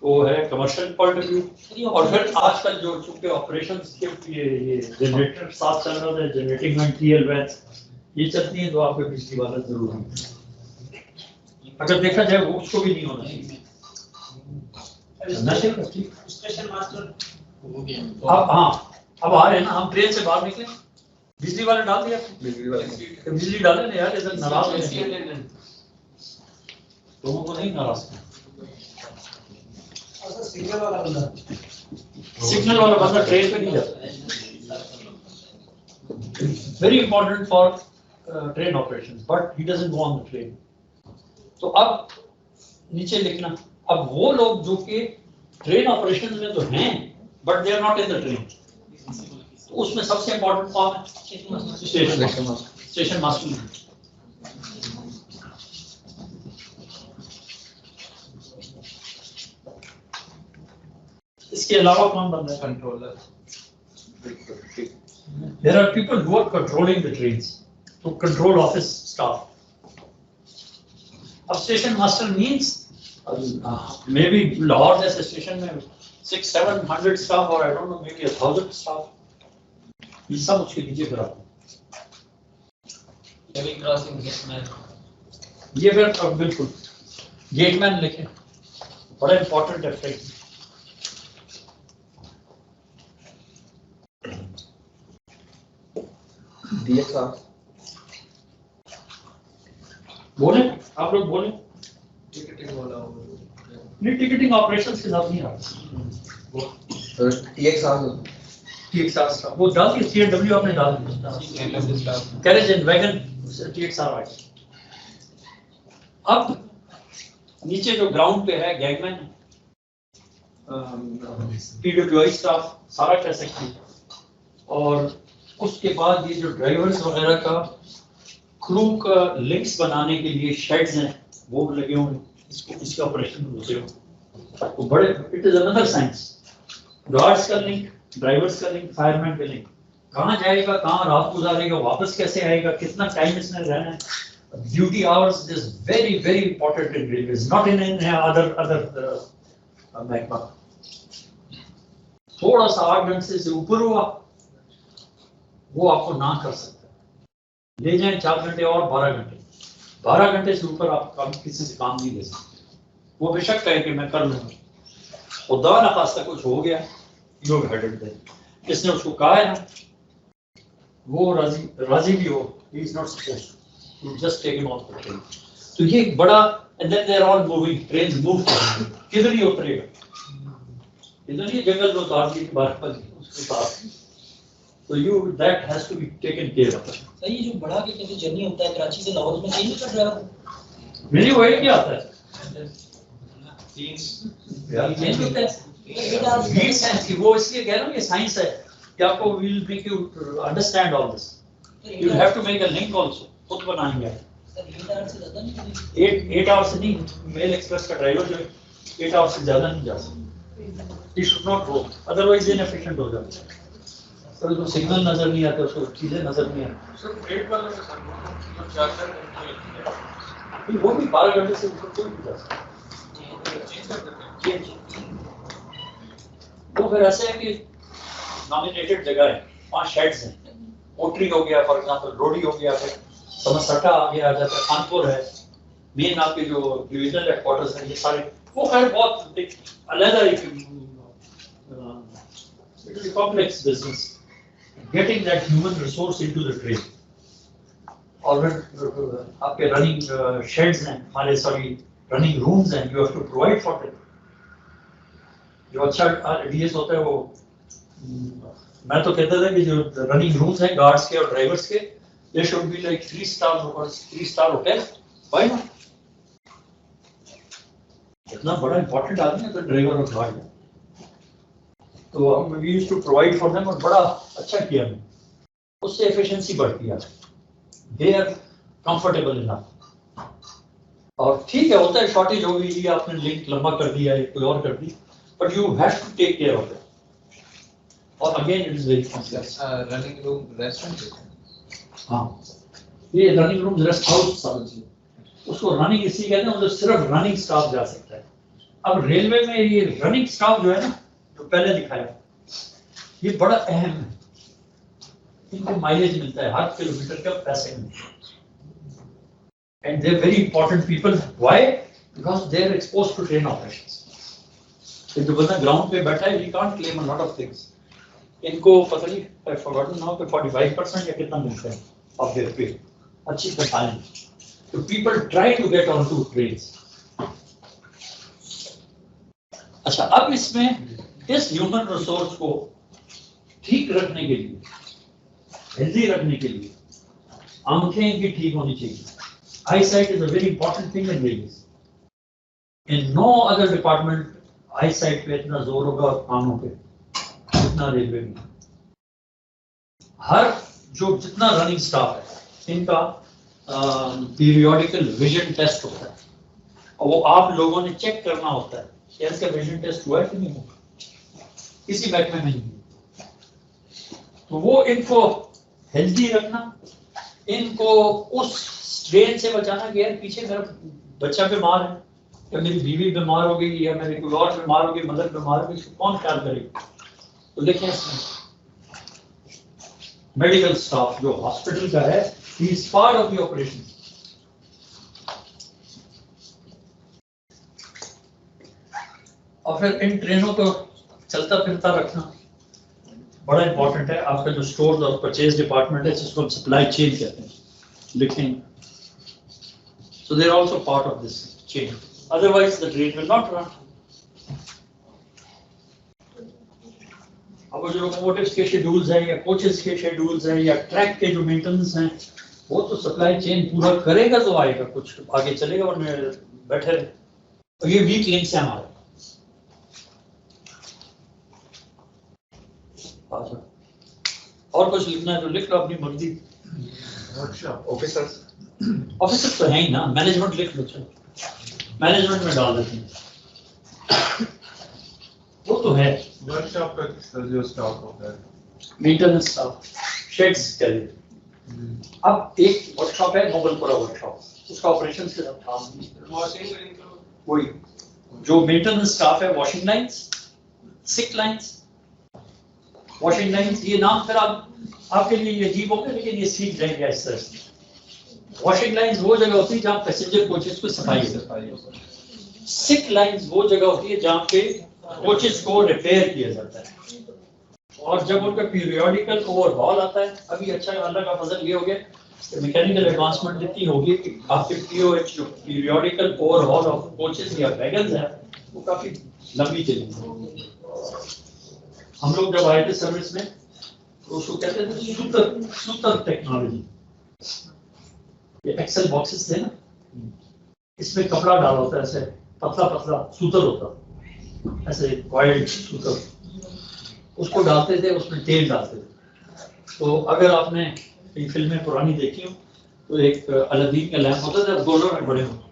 Speaker 1: वो है कमर्शियल पॉइंट ऑफ व्यू। और फिर आजकल जो चूंकि ऑपरेशंस के ये जनरेटर साथ चल रहा है, जनरेटिंग एंड टीएल वैन्स ये चलती हैं, तो आपको बिजली वाला जरूरी है। अगर देखा जाए वो उसको भी नहीं होना चाहिए।
Speaker 4: स्टेशन मास्टर
Speaker 1: अब हाँ, अब आ रहे हैं ना हम ट्रेन से बाहर निकले, बिजली वाले डाल दिया, तो बिजली डाले ना यार, इधर नाराज है लोगों को, नहीं नाराज है।
Speaker 4: सिग्नल वाला बंदा
Speaker 1: ट्रेन पे नहीं जाता। Very important for train operation, but he doesn't go on the train. तो अब नीचे लिखना, अब वो लोग जो कि ट्रेन ऑपरेशन में तो हैं but they are not in the train, तो उसमें सबसे इंपॉर्टेंट कौन है? Station master. इसके अलावा कौन बन रहा है?
Speaker 2: Controller.
Speaker 1: There are people who are controlling the trains, to control office staff. अब station master means maybe Lahore जैसे स्टेशन में 600-700 staff और I don't know maybe 1000 staff, ये सब उसके नीचे फिर आते हैं।
Speaker 6: लेवल क्रॉसिंग गेटमैन,
Speaker 1: ये फिर अब बिल्कुल गेटमैन लिखे, बड़ा इंपॉर्टेंट है फ्रेंड्स। बोले आप लोग बोले,
Speaker 2: टिकटिंग वाला
Speaker 1: नहीं टिकटिंग ऑपरेशंस के साथ नहीं आता। टीएक्सआर स्टाफ वो डाल के सीएडब्ल्यू आपने डाल दिया, कैरेज एंड वैगन टीएक्सआर आए। अब नीचे जो ग्राउंड पे है गैंगमैन, पीडब्ल्यूआई स्टाफ सारा कह सकते हैं, और उसके बाद ये जो ड्राइवर्स वगैरह का क्रू का लिंक्स बनाने के लिए शेड्स हैं वो लगे हुए हैं, इसको इसके ऑपरेशन में घुसे हुए तो बड़े, it is another science. Guards का लिंक, ड्राइवर्स का लिंक, फायरमैन का लिंक, कहाँ जाएगा, कहाँ रात गुजारेगा, वापस कैसे आएगा, कितना टाइम इसने रहना है। Duty hours is very very important in railways, not in other महकमा। थोड़ा सा 8 घंटे से ऊपर हुआ वो आपको ना कर सकता है, ले जाएं 4 घंटे और 12 घंटे से ऊपर आप काम किसी से काम नहीं ले सकते। वो बेशक कहे कि मैं कर लूंगा, खुदा ना खास्ता कुछ हो गया, यू हेडेड देन, किसने उसको कहा है ना वो राजी भी हो, he is not supposed to just take him off the train. तो ये एक बड़ा, and then they are all moving, trains move, किधर ही उतरेगा, इधर ही जंगल में उतार दिए बाहर उसके साथ, तो you that has to be taken care of।
Speaker 6: सही, ये जो बड़ा के कैसे जर्नी होता है कराची से लाहौर में, चेंज कर ड्राइवर
Speaker 1: मेरी वो क्या आता है
Speaker 6: यार, चेंज होता है
Speaker 1: वीड्स हैं, वो इसलिए कह रहा हूँ ये साइंस है कि आपको will make you understand all this, you have to make a link also, खुद बनाएंगे।
Speaker 6: सर 8 आवर से ज्यादा नहीं,
Speaker 1: 8 आवर से नहीं, मेल एक्सप्रेस का ड्राइवर जो है 8 आवर से ज्यादा नहीं जा सकता, he should not go, otherwise inefficient हो जाता है। तो जो सिग्नल नजर नहीं आते, उसको चीजें नजर नहीं आती।
Speaker 2: सर रेट वाला में सर वो 4 घंटे
Speaker 1: वो भी 12 घंटे से ऊपर कोई नहीं जा सकता।
Speaker 2: चेंज कर देते हैं।
Speaker 1: तो फिर ऐसे है कि नॉमिनेटेड जगह है, 5 शेड्स हैं, पोट्री हो गया फॉर एग्जांपल, रोडी हो गया, फिर समरसटा आ गया, जाता है कानपुर है, मेन आपके जो डिविजनल हेडक्वार्टर्स हैं, ये सारे वो खैर बहुत अलग it is a complex business getting that human resource into the train, और आपके running sheds हैं, हमारे सॉरी running rooms हैं, you have to provide for them। जो अच्छा डीएस होता है वो, मैं तो कहता था कि जो रनिंग रूम्स हैं गार्ड्स के और ड्राइवर्स के, they should be like 3-star hotel, why not? इतना बड़ा इंपॉर्टेंट आदमी है तो ड्राइवर और गार्ड है, तो हम we used to provide for them, और बड़ा अच्छा किया हमने, उससे एफिशिएंसी बढ़ती है, दे आर कंफर्टेबल इनफ। और ठीक है, होता है शॉर्टेज हो गई, आपने लिंक लंबा कर दिया है, कोई और कर दी, but you have to take care of it. और again it is very complex.
Speaker 2: Running room restaurant,
Speaker 1: हाँ, ये रनिंग रूम रेस्ट हाउस समझिए, उसको रनिंग इसलिए कहते हैं, मतलब सिर्फ रनिंग स्टाफ जा सकता है, अब रेलवे में ये रनिंग स्टाफ जो है ना, जो पहले दिखाया, ये बड़ा अहम है। इनको माइलेज मिलता है, हर किलोमीटर का पैसे मिलते हैं। And they are very important people. Why? Because they are exposed to train operations. जो बंदा ग्राउंड पे बैठा है, he can't claim a lot of things. इनको पता नहीं, आई फॉरगॉटन नाउ, कि 45% या कितना मिलता है ऑफ देयर पे, अच्छी तनख्वाहें। तो people try to get on to trains. अच्छा, अब इसमें इस ह्यूमन रिसोर्स को ठीक रखने के लिए, हेल्दी रखने के लिए, आंखें इनकी ठीक होनी चाहिए। Eyesight is a very important thing in railway. In no other department eyesight पे इतना जोर होगा कामों पे जितना रेलवे में। हर जो जितना रनिंग स्टाफ है, इनका पीरियोडिकल विजन टेस्ट होता है, और वो आप लोगों ने चेक करना होता है कि इसका विजन टेस्ट हुआ है कि नहीं हुआ। किसी महकमे में नहीं। तो वो इनको हेल्दी रखना, इनको उस स्ट्रेन से बचाना कि यार पीछे मेरा बच्चा बीमार है, या मेरी बीवी बीमार हो गई, या मेरी कोई और बीमार हो गई, मदर बीमार हो गई, इसको कौन ख्याल करेगा। तो देखें इसमें मेडिकल स्टाफ जो हॉस्पिटल का है, he is part of the operation. और फिर इन ट्रेनों को चलता फिरता रखना बड़ा इंपॉर्टेंट है। आपका जो स्टोर और परचेज डिपार्टमेंट है, जिसको हम सप्लाई चेन कहते हैं, लिखें। So they are also part of this chain. Otherwise, the train will not run. अब जो लोकोमोटिव्स के शेड्यूल्स हैं, या कोचेस के शेड्यूल्स हैं, या ट्रैक के जो मेंटेनेंस हैं, वो तो सप्लाई चेन पूरा करेगा तो आएगा, कुछ आगे चलेगा, वरना बैठे रहे। तो ये वीक लिंक्स हैं हमारे। और कुछ लिखना है तो लिख लो अपनी मर्जी।
Speaker 5: ऑफिसर्स
Speaker 1: ऑफिसर तो है ही ना, मैनेजमेंट लिख लो, चलो मैनेजमेंट में डाल देते हैं, वो तो है।
Speaker 2: वर्कशॉप का किस तरह जो स्टॉक होता है,
Speaker 1: मेंटेनेंस स्टाफ, शेड्स चले। अब एक वर्कशॉप है, नोबलपुरा वर्कशॉप, उसका ऑपरेशन से वही जो मेंटेनेंस स्टाफ है, वॉशिंग लाइंस, सिक लाइंस, वॉशिंग लाइंस, ये नाम फिर आपके लिए ये अजीब होगा, लेकिन ये सीख जाएंगे इस तरह से। वॉशिंग लाइंस वो जगह होती है जहाँ पैसेंजर कोचेस को सफाई होती है। सिक लाइंस वो जगह होती है जहाँ पे कोचेस को रिपेयर किया जाता है, और जब उनका पीरियोडिकल ओवरहॉल आता है। अभी अच्छा अल्लाह का फजल ये हो गया कि मैकेनिकल एडवांसमेंट इतनी होगी कि आपके पीओएच जो पीरियोडिकल ओवरहॉल ऑफ कोचेस या वैगन्स है, वो काफी लंबी चलेगी। हम लोग जब आए थे सर्विस में, तो उसको कहते थे सूतर टेक्नोलॉजी। ये एक्सेल बॉक्सेस थे ना, इसमें कपड़ा डाला होता है, ऐसे पतला पतला सूतर होता, ऐसे वाइड सूतर, उसको डालते थे, उसमें तेल डालते थे। तो अगर आपने ये फिल्में पुरानी देखी हो, तो एक अलादीन का लैंप होता था, गोलों में बड़े होते,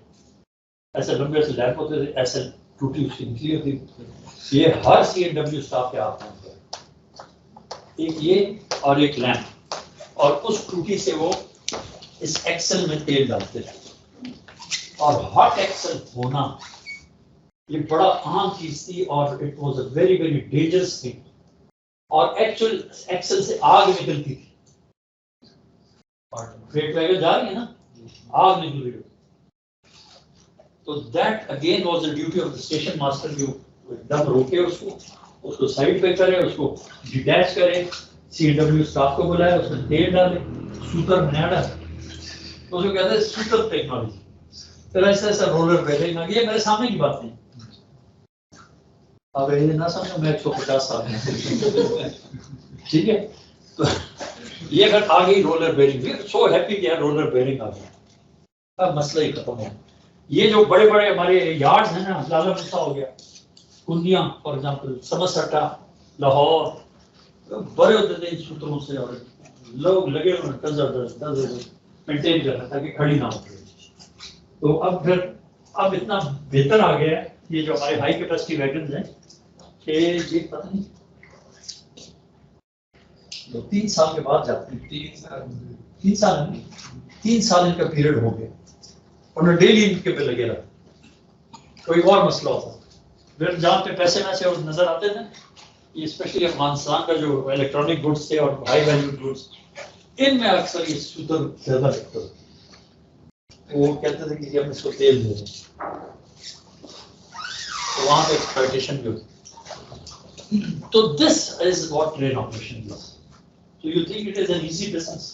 Speaker 1: ऐसे लंबे से लैंप होते थे, ऐसे टूटी उसकी निकली होती। ये हर CNW स्टाफ के हाथ में होता है, एक ये और एक लैंप, और उस टूटी से वो इस एक्सेल में तेल डालते थे। और हॉट एक्सेल होना ये बड़ा आम चीज थी, और it was a very very dangerous thing. और एक्चुअल एक्सेल से आग निकलती थी, और फ्रेट वैगन जा रही है ना, आग निकल रही है। तो that again was the duty of the station master, जो एकदम रोके उसको साइड पे करे, उसको डिटैच करे, CNW स्टाफ को बुलाए, उसमें तेल डाले, सूतर बना डाले, तो उसको कहते हैं सूतर टेक्नोलॉजी। फिर ऐसा ऐसा रोलर बेयरिंग आ गया, मेरे सामने की बात नहीं। अब ये ना समझो मैं 150 साल में, ठीक है। तो ये अगर आ गई रोलर बेयरिंग, सो हैप्पी कि यार रोलर बेयरिंग आ गया, अब मसला ही खत्म हो। ये जो बड़े बड़े हमारे यार्ड्स हैं ना, लाला मुसा हो गया, कुंडिया फॉर एग्जाम्पल, समरसट्टा, लाहौर, बड़े होते थे इन सूत्रों से, और लोग लगे हुए मेंटेन कर रहा था कि खड़ी ना हो। तो अब फिर अब इतना बेहतर आ गया है ये जो हमारे हाई कैपेसिटी वैगन्स हैं, कि ये पता नहीं 2-3 साल के बाद जाते हैं, 3 साल इनका पीरियड हो गया, और डेली इनके पे लगे रहा। कोई और मसला होता, फिर जहाँ पे पैसे वैसे और नजर आते थे, ये स्पेशली अफगानिस्तान का जो इलेक्ट्रॉनिक गुड्स थे और हाई वैल्यू गुड्स, इनमें अक्सर ये सूत्र ज्यादा लगता था। वो कहते थे कि हम इसको तेल दे दें, तो वहाँ पे एक्सप्लॉयटेशन भी होती। तो this is what train operation is. So you think it is an easy business?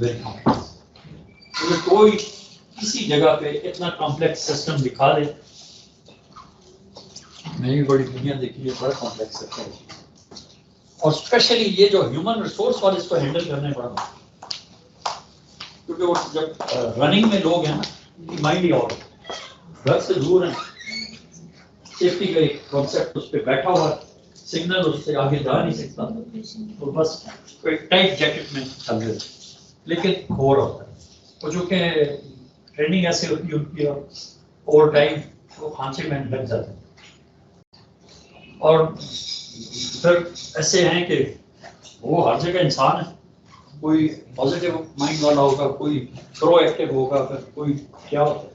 Speaker 1: Very complex. तो कोई किसी जगह पे इतना कॉम्प्लेक्स सिस्टम दिखा दे, मैंने भी बड़ी दुनिया देखी है, बड़ा कॉम्प्लेक्स सिस्टम है। और स्पेशली ये जो ह्यूमन रिसोर्स वाले इसको हैंडल करने पड़ा, क्योंकि वो जब रनिंग में लोग हैं ना, माइंड ही और घर से दूर है, सेफ्टी का एक कॉन्सेप्ट उस पर बैठा हुआ है, सिग्नल उससे आगे जा नहीं सकता, तो बस कोई टाइट जैकेट में चल रहे, लेकिन खोर होता है। वो जो कि ट्रेनिंग ऐसे होती है उनकी, ओवर टाइम वो खांचे में लग जाते हैं। और फिर ऐसे हैं कि वो हर जगह इंसान है, कोई पॉजिटिव माइंड वाला होगा, कोई प्रोएक्टिव होगा, फिर कोई क्या होता है।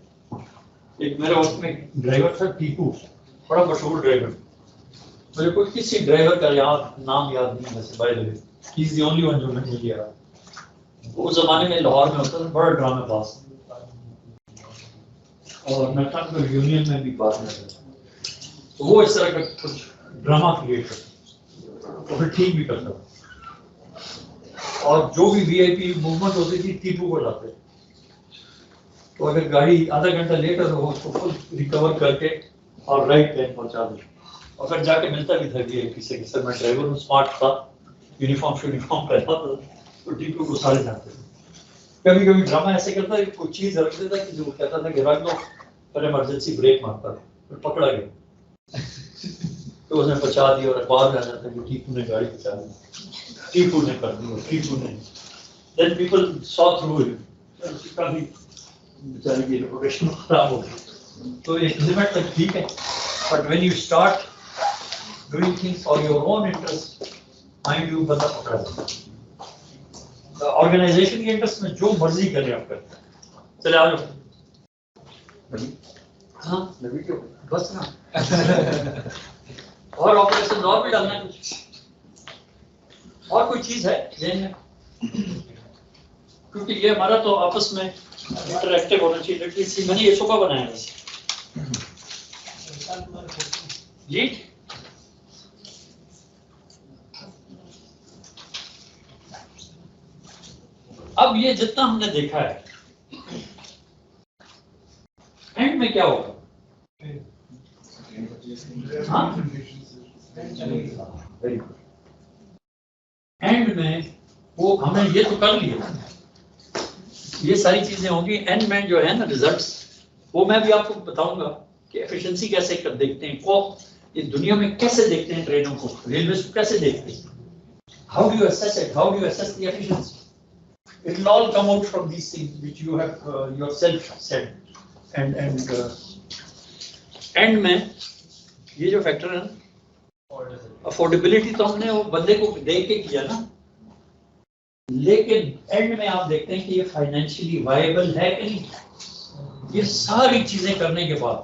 Speaker 1: एक मेरे वक्त में ड्राइवर था टीपू, बड़ा मशहूर ड्राइवर, मुझे कोई किसी ड्राइवर का नाम याद नहीं वैसे, by the way he is the only one जो मुझे याद। उस जमाने में लाहौर में होता था, बड़ा ड्रामेबाज, और मैं तक यूनियन में भी बात में था, तो वो इस तरह का कुछ ड्रामा क्रिएट करता और फिर ठीक भी करता। और जो भी वीआईपी मूवमेंट होती थी टीपू को लाते, तो अगर गाड़ी आधा घंटा लेट हो तो उसको फुल रिकवर करके और राइट टाइम पहुंचा दे। और फिर जाके मिलता भी था वीआईपी से कि सर मैं ड्राइवर हूँ, स्मार्ट था, यूनिफॉर्म पहना था, तो टीपू को सारे जानते थे। कभी कभी ड्रामा ऐसे करता है, कोई चीज रख देता कि जो कहता था कि रख दो, फिर इमरजेंसी ब्रेक मारता था, फिर पकड़ा गया तो उसने बचा दिया, और अखबार में आ जाता कि टीपू ने गाड़ी बचा दी, टीपू ने कर दी, टीपू ने। Then people saw through it, उसका भी बेचारे की रेपुटेशन खराब हो गई। तो एक लिमिट तक ठीक है, but when you start doing things for your own interest, mind you बंदा पकड़ा जाता। ऑर्गेनाइजेशन के इंटरेस्ट में जो मर्जी करें आप करते हैं। चले आ जाओ। हाँ क्यों बस ना और ऑपरेशन और भी डालना है कुछ, और कोई चीज है जेन में, क्योंकि ये हमारा तो आपस में इंटरैक्टिव होना चाहिए। मैंने ये सोफा बनाया है जी, अब ये जितना हमने देखा है, एंड में क्या होगा? हाँ वेरी गुड। एंड में वो हमने ये तो कर लिया, ये सारी चीजें होंगी। एंड में जो है ना रिजल्ट्स, वो मैं भी आपको बताऊंगा कि एफिशिएंसी कैसे कर देखते हैं, को इस दुनिया में कैसे देखते हैं, ट्रेनों को, रेलवे को कैसे देखते हैं, how do you assess it, how do you assess the efficiency. It will all come out from these things which you have yourself said. And end में ये जो फैक्टर है ना, अफोर्डेबिलिटी तो हमने वो बंदे को देख के किया ना, लेकिन एंड में आप देखते हैं कि ये फाइनेंशियली वायबल है कि नहीं। ये सारी चीजें करने के बाद,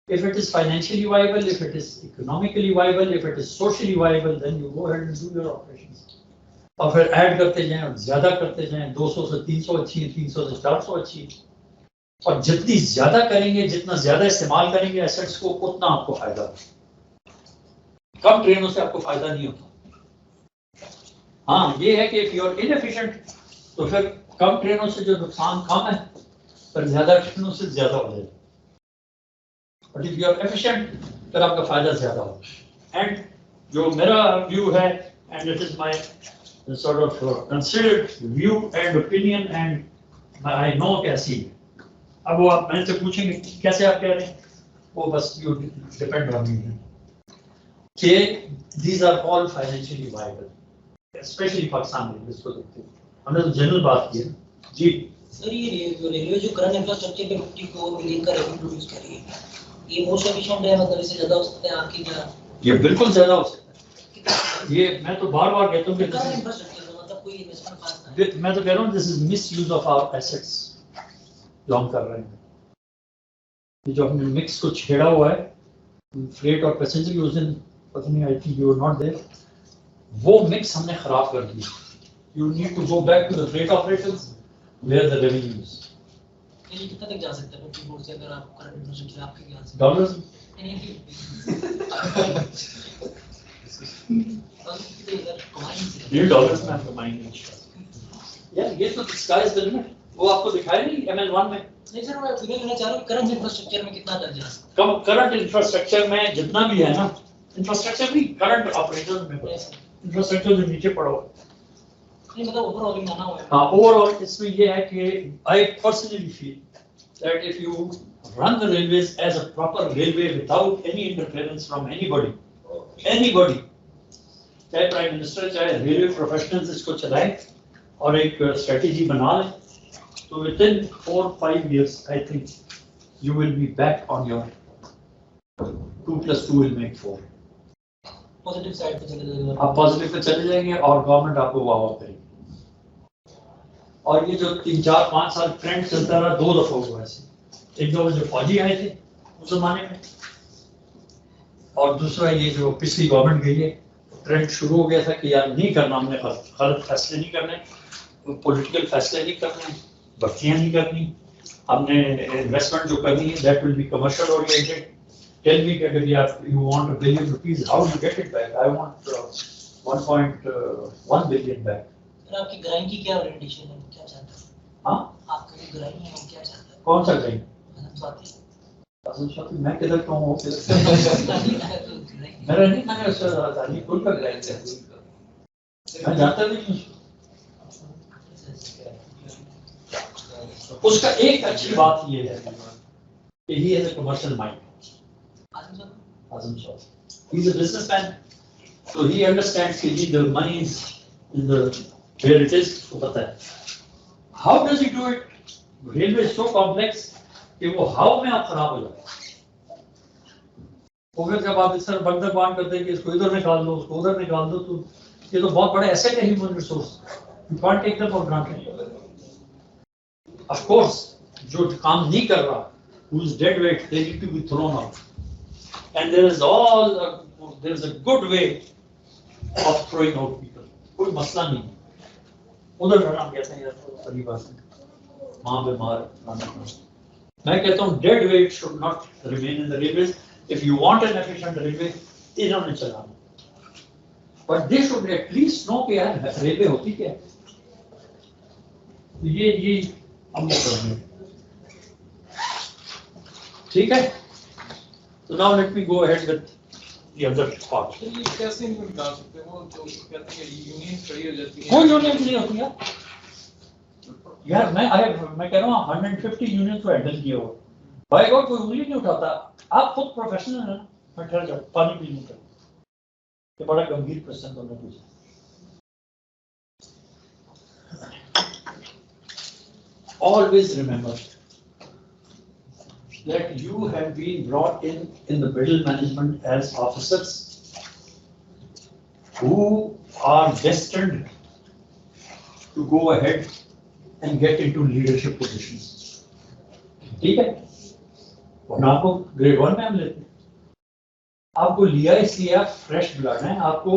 Speaker 1: if it is financially viable, if it is economically viable, if it is socially viable, then you go ahead and do your operations. और फिर ऐड करते जाएं और ज्यादा करते जाएं, 200 से 300 अच्छी है, 300 से 400 अच्छी है। और जितनी ज्यादा करेंगे, जितना ज्यादा इस्तेमाल करेंगे एसेट्स को, उतना आपको फायदा होगा। कम ट्रेनों से आपको फायदा नहीं होता। हाँ ये है कि इफ यू आर इनएफिशिएंट, तो फिर कम ट्रेनों से जो नुकसान कम है, फिर ज्यादा ट्रेनों से ज्यादा हो जाएगा। But if you are efficient, फिर आपका फायदा ज्यादा होगा। एंड जो मेरा व्यू है, and it is my sort of considered view and opinion, and I know कैसी है। अब वो आप मैंने से पूछेंगे कैसे आप कह रहे हैं, वो बस you depend on me कि these are all financially viable, especially Pakistan में इसको देखते हैं। हमने तो जनरल बात की है जी।
Speaker 6: सर ये रेलवे जो करंट इंफ्रास्ट्रक्चर पे 50 करोड़ मिलियन का रेवेन्यू प्रोड्यूस कर रही है, ये मोस्ट एफिशिएंट है, मतलब इससे ज्यादा हो सकता है आपकी क्या? ये
Speaker 1: बिल्कुल ज्यादा हो सकता है। ये मैं तो बार बार कहता हूँ कि
Speaker 6: मतलब कोई इन्वेस्टमेंट खास नहीं।
Speaker 1: मैं तो कह रहा हूँ this is misuse of our assets long कर रहे हैं। ये जो हमने मिक्स को छेड़ा हुआ है, फ्रेट और पैसेंजर उस दिन पता नहीं, I think you were not there, वो मिक्स हमने खराब कर दिया। You need to go back to the freight operators where the revenue is.
Speaker 6: ये कितना तक जा सकता है 54 से, अगर आप करंट इंफ्रास्ट्रक्चर आपके ख्याल से?
Speaker 1: डॉलर्स $1 में आप कमाएंगे यार, ये तो स्काई इज द लिमिट। वो आपको दिखाया नहीं ML1 में?
Speaker 6: नहीं सर, मैं फिगर लेना चाह रहा हूँ करंट इंफ्रास्ट्रक्चर में कितना तक जा सकता
Speaker 1: कम करंट इंफ्रास्ट्रक्चर में जितना भी है ना, इंफ्रास्ट्रक्चर भी करंट ऑपरेटर में
Speaker 6: है?
Speaker 1: इंफ्रास्ट्रक्चर जो नीचे पड़ा हुआ है।
Speaker 6: नहीं मतलब ओवरऑल माना हुआ है।
Speaker 1: हाँ, ओवरऑल इसमें ये है कि I personally feel that if you run the railways as a proper railway without any interference from anybody, चाहे प्राइम मिनिस्टर चाहे रेलवे प्रोफेशनल्स इसको चलाएं और एक स्ट्रेटेजी बना लें, तो within 4-5 years I think you will be back on your 2 + 2 will make 4।
Speaker 6: Positive side पे चले जाएंगे।
Speaker 1: आप पॉजिटिव पे चले जाएंगे और गवर्नमेंट आपको वाह वाह करेगी। और ये जो 3-4-5 साल ट्रेंड चलता रहा, 2 दफा हुआ ऐसे। एक दो जो फौजी आए थे उस जमाने में, और दूसरा ये जो पिछली गवर्नमेंट गई है, ट्रेंड शुरू हो गया था कि यार नहीं करना, हमने गलत फैसले नहीं करने, पॉलिटिकल फैसले नहीं करने, भर्तियां नहीं करनी, हमने इन्वेस्टमेंट जो करनी है that will be commercial oriented. Tell me अगर you want $1 billion, how do you get it back? I want 1.1 billion back।
Speaker 6: Sir आपकी ग्राइंड की क्या ओरिएंटेशन है, क्या चाहते हैं?
Speaker 1: हाँ,
Speaker 6: आपका जो ग्राइंड है वो क्या चाहता है?
Speaker 1: कौन सा कहीं
Speaker 6: साथी
Speaker 1: मैं किधर का हूँ? मेरा नहीं, मैंने उससे राजधानी खुल कर गए थे, मैं जानता भी नहीं। उसका एक अच्छी बात ये है कि he has a commercial mind। Azam Shah, he's a businessman, so he understands कि the money is in the where it is, उसको पता है। How does he do it? Railway is so complex कि वो हाउ में आप खराब हो जाते हैं। वो फिर जब आप इस तरह बंदर बांध करते हैं कि इसको इधर निकाल दो, उसको उधर निकाल दो, तो ये तो बहुत बड़ा एसेट है human resource. You can't take them for granted. Of course जो काम नहीं कर रहा, who is dead weight, they need to be thrown out, and there is a good way of throwing out people। कोई मसला नहीं, उधर रहना कहते हैं यार बड़ी बात है, माँ बीमार। मैं कहता हूँ dead weight should not remain in the railways. If you want an efficient railway, इन्होंने चलाना, but they should at least know कि यार रेलवे होती क्या है। ये हम करेंगे, ठीक है। तो now let me go ahead with the other part.
Speaker 2: ये कैसे निकाल सकते हैं? वो जो कहते हैं यूनियन खड़ी हो जाती है,
Speaker 1: कोई यूनियन नहीं होती यार। मैं कह रहा हूँ 150 यूनियन को हैंडल किया हुआ, भाई गॉड कोई उंगली नहीं उठाता। आप खुद प्रोफेशनल है ना। मैं ठहर जाओ, पानी पी लूं। ये बड़ा गंभीर प्रश्न तुमने पूछा। Always remember that you have been brought in the middle management as officers who are destined to go ahead and get into leadership positions। ठीक है, वरना आपको ग्रेड 1 में हम लेते हैं। आपको लिया इसलिए आप फ्रेश ब्लड हैं, आपको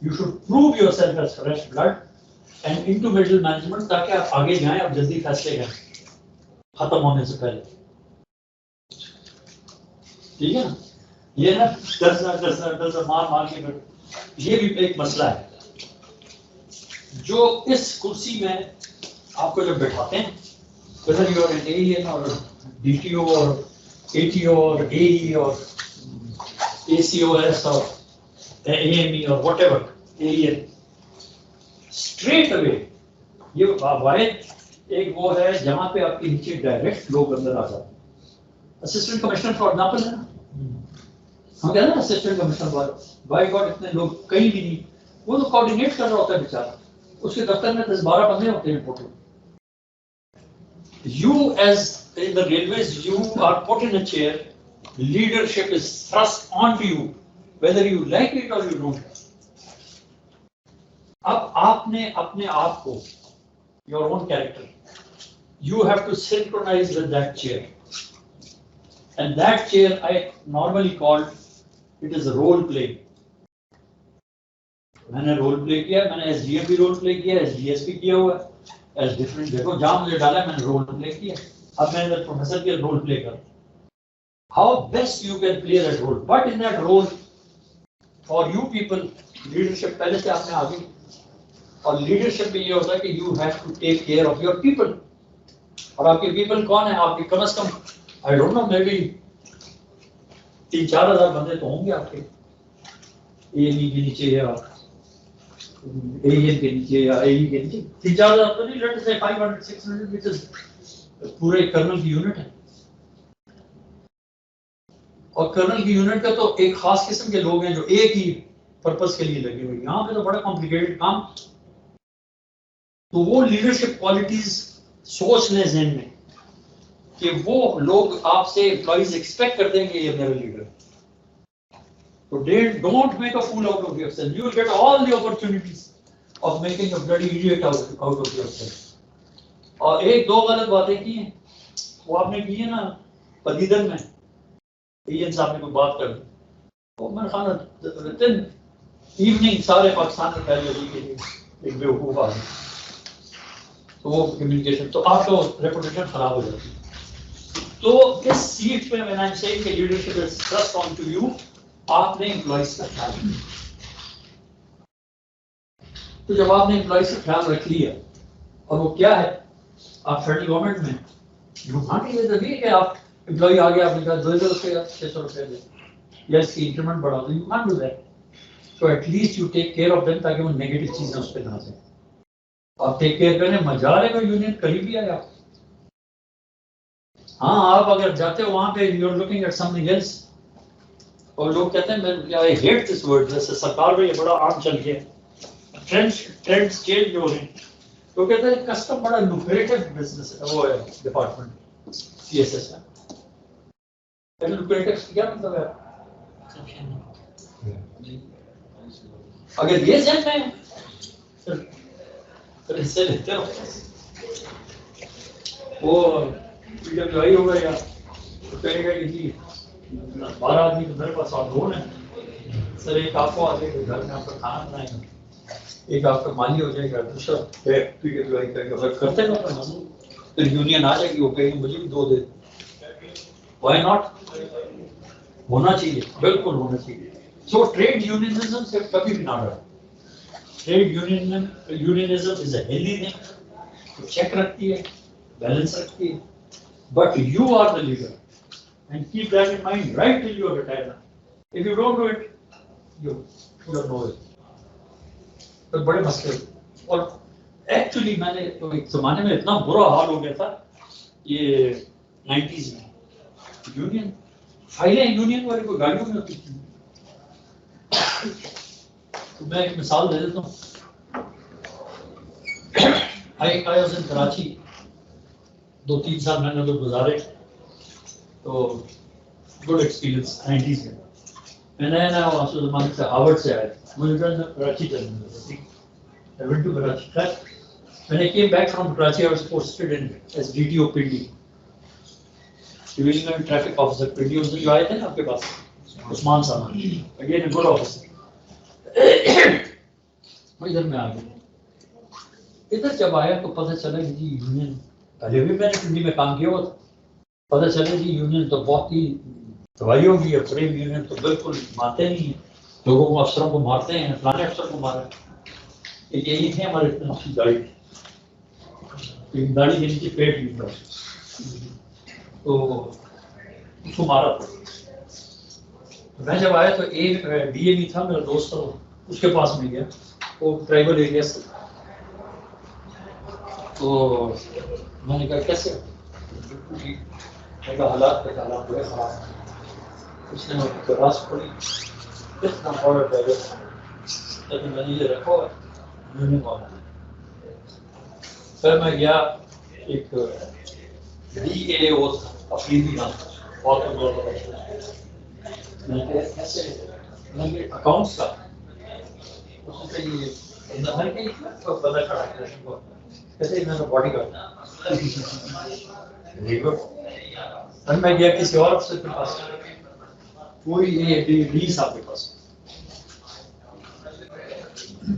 Speaker 1: you should prove yourself as fresh blood and into middle management, ताकि आप आगे जाएं, आप जल्दी फैसले करें खत्म होने से पहले। ठीक है ना, ये ना डर मार के, ये भी एक मसला है। जो इस कुर्सी में आपको जब बैठाते हैं, whether you are an AEN or DTO or ATO or AE or ACOS or AME or whatever, AEN, straight away ये वाहिद एक वो है जहाँ पे आपके नीचे डायरेक्ट लोग अंदर आ जाते हैं। असिस्टेंट कमिश्नर फॉर एग्जाम्पल है ना, हम कहते हैं ना असिस्टेंट कमिश्नर, बाय गॉड इतने लोग कहीं भी नहीं, वो तो कोऑर्डिनेट कर रहा होता है बेचारा, उसके दफ्तर में 10-12 बंदे होते हैं total. You as in the railways, you are put in a chair, leadership is thrust onto you, whether you like it or you don't। अब आपने अपने आप को, your own character, you have to synchronize with that chair, and that chair I normally call it is role play. मैंने role play किया, मैंने SDM भी role play किया, एसडीएस भी किया हुआ है, एज डिफरेंट जगह जहां मुझे डाला मैंने रोल प्ले किया। अब मैंने प्रोफेसर के रोल प्ले कर, how best you can play that role, but in that role for you people leadership पहले से आपने आगे, और लीडरशिप में ये होता है कि you have to take care of your people. और आपके पीपल कौन है? आपके कम से कम I don't know maybe 3-4 हज़ार बंदे तो होंगे आपके एएनई के नीचे या एएन के नीचे या एई के नीचे। 3-4 हज़ार तो नहीं, लेट से 500-600 व्हिच इज पूरे कर्नल की यूनिट है। और कर्नल की यूनिट का तो एक खास किस्म के लोग हैं जो एक ही पर्पस के लिए लगे हुए। यहाँ पे तो बड़ा कॉम्प्लिकेटेड काम। तो वो लीडरशिप क्वालिटीज सोच लें ज़हन में कि वो लोग आपसे एम्प्लॉइज एक्सपेक्ट करते हैं कि ये मेरा लीडर है। तो don't make a fool out of yourself, you will get all the opportunities of making a bloody idiot out of yourself. और एक दो गलत बातें की हैं वो आपने की है ना पदीदन में, एएन साहब ने कोई बात कर दी, तो मेरे ख्याल विदिन इवनिंग सारे पाकिस्तान में फैल गई कि एक बेवकूफ़ आ गया, तो वो कम्युनिकेशन, तो आपका रेपुटेशन खराब हो जाती है। तो इस सीट पे व्हेन आई एम सेइंग कि leadership is trust on to you, आपने एम्प्लॉइज का ख्याल रखना। तो जब आपने एम्प्लॉइज का ख्याल रख लिया, और वो क्या है, आप फेडरल गवर्नमेंट में यू कांट इवन वे कि आप एम्प्लॉय आ गया, आपने कहा 2000 रुपये या 600 रुपये दे या इसकी इंक्रीमेंट बढ़ा दो, यू कांट डू दैट। तो at least you take care of them ताकि वो नेगेटिव चीजें उस पर ना जाए। आप टेक केयर करें, मजा आ रहा है यूनियन करीब भी आया। हाँ, आप अगर जाते हो वहां पे you are looking at something else, और लोग कहते हैं मैं आई हेट दिस वर्ड, जैसे सरकार में ये बड़ा आम चल गया, ट्रेंड्स चेंज हो रहे हैं। तो कहते हैं कस्टम बड़ा लुक्रेटिव बिजनेस है, वो है डिपार्टमेंट सीएसएस का। लुक्रेटिव क्या मतलब है? अगर ये जेन में फिर इससे लेते हो वो पीडब्ल्यूआई होगा या तो कहेगा कि जी 12 आदमी तो मेरे पास और 2 हैं सर, एक आपको आ जाएगा घर में आपका खाना बनाएगा, एक आपका माली हो जाएगा, दूसरा पीडब्ल्यूआई करेगा, करते हैं ना फिर यूनियन आ जाएगी, वो कहेगी मुझे भी 2 दे। Why not? होना चाहिए, बिल्कुल होना चाहिए। सो ट्रेड यूनियनिज्म से कभी भी ना डरो। Trade unionism is a healthy thing, check रखती है, बैलेंस रखती है, but you are the leader and keep that in mind right till your retirement. If you don't do it, you don't know it. तो बड़े मसले। और actually मैंने तो एक जमाने में इतना बुरा हाल हो गया था ये 90s में, यूनियन फाइलें यूनियन वाली कोई गाड़ियों में होती थी। तो मैं एक मिसाल दे देता हूँ। आई वाज इन कराची, 2-3 साल मैंने तो गुजारे, तो गुड एक्सपीरियंस 90s में। मैंने ना वहाँ से हार्वर्ड से आया, मुझे कराची चलने लगा, I went to Karachi. When I came back from Karachi, I was posted in as DTO Pindi, Divisional Traffic Officer Pindi। उस दिन जो आए थे ना आपके पास, उस्मान साहब, again a good officer। मैं इधर में आ गया। इधर जब आया तो पता चला कि जी यूनियन, पहले भी मैंने पिंडी में काम किया हुआ था, पता चला जी यूनियन तो बहुत ही दवाइयों की है, प्रेम यूनियन तो बिल्कुल मानते नहीं है, लोगों को अफसरों को मारते हैं, फलाने अफसर को मारा। यही थे हमारे दाढ़ी, दाढ़ी के नीचे पेट भी था, तो उसको मारा था। मैं जब आया तो एक डीएमई था मेरा दोस्त था, उसके पास में गया, वो ट्राइबल एरिया से। तो मैंने कहा कैसे? मैंने कहा हालात बड़े खराब हैं। उसने मुझे रास पड़ी, कितना बड़ा ड्राइवर, लेकिन मैंने ये रखा हुआ यूनियन वाला। फिर मैं गया, एक DAO अफरीदी नाम, बहुत कैसे अकाउंट्स का, उससे ये अंदर के बंदा खड़ा है, कैसे मेरा बॉडी गार्ड। Very good. फिर मैं गया किसी और अफसर के पास, कोई ये रीस आपके पास।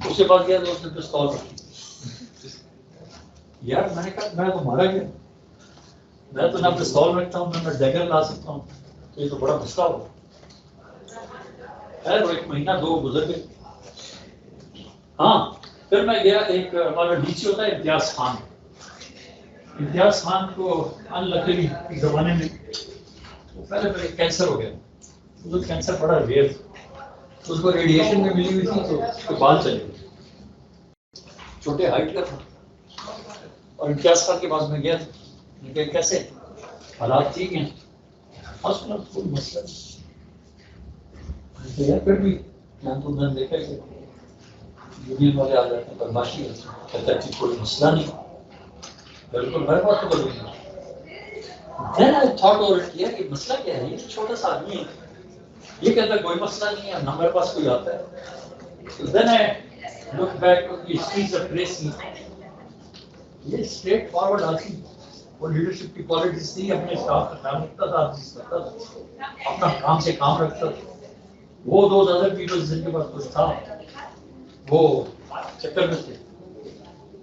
Speaker 1: उसके बाद गया तो उसने पिस्तौल रखी। यार मैंने कहा मैं तो मारा गया, मैं तो ना पिस्तौल रखता हूँ ना डैगर ला सकता हूँ, तो ये तो बड़ा मसला हो। खैर वो 1 महीना 2 गुजर गए। हाँ फिर मैं गया, एक हमारा डीसी होता है इम्तियाज खान। इम्तियाज खान को अनलकीली इस जमाने में तो पहले कैंसर हो गया, तो कैंसर बड़ा रेयर था, तो उसको रेडिएशन में मिली हुई थी, तो उसके बाल चले गए, छोटे हाइट का था। और इम्तियाज खान के पास में गया था, मैंने कहा कैसे हालात ठीक हैं? हॉस्पिटल कोई मसला नहीं। तो यार फिर भी मैंने देखा कि यूनियन वाले आ जाते हैं, बदमाशी कहता है कि कोई मसला नहीं, बिल्कुल मेरे पास तो कोई नहीं। Then I thought over it, यार ये मसला क्या है? ये छोटा सा आदमी है, ये कहता है कोई मसला नहीं है, ना मेरे पास कोई आता है। So then I look back to the streets of Tracy, ये स्ट्रेट फॉरवर्ड आदमी, वो लीडरशिप की क्वालिटीज थी, अपने स्टाफ का काम रखता था, अपना काम से काम रखता था। वो दो अदर पीपल जिनके पास कुछ था वो चक्कर में थे,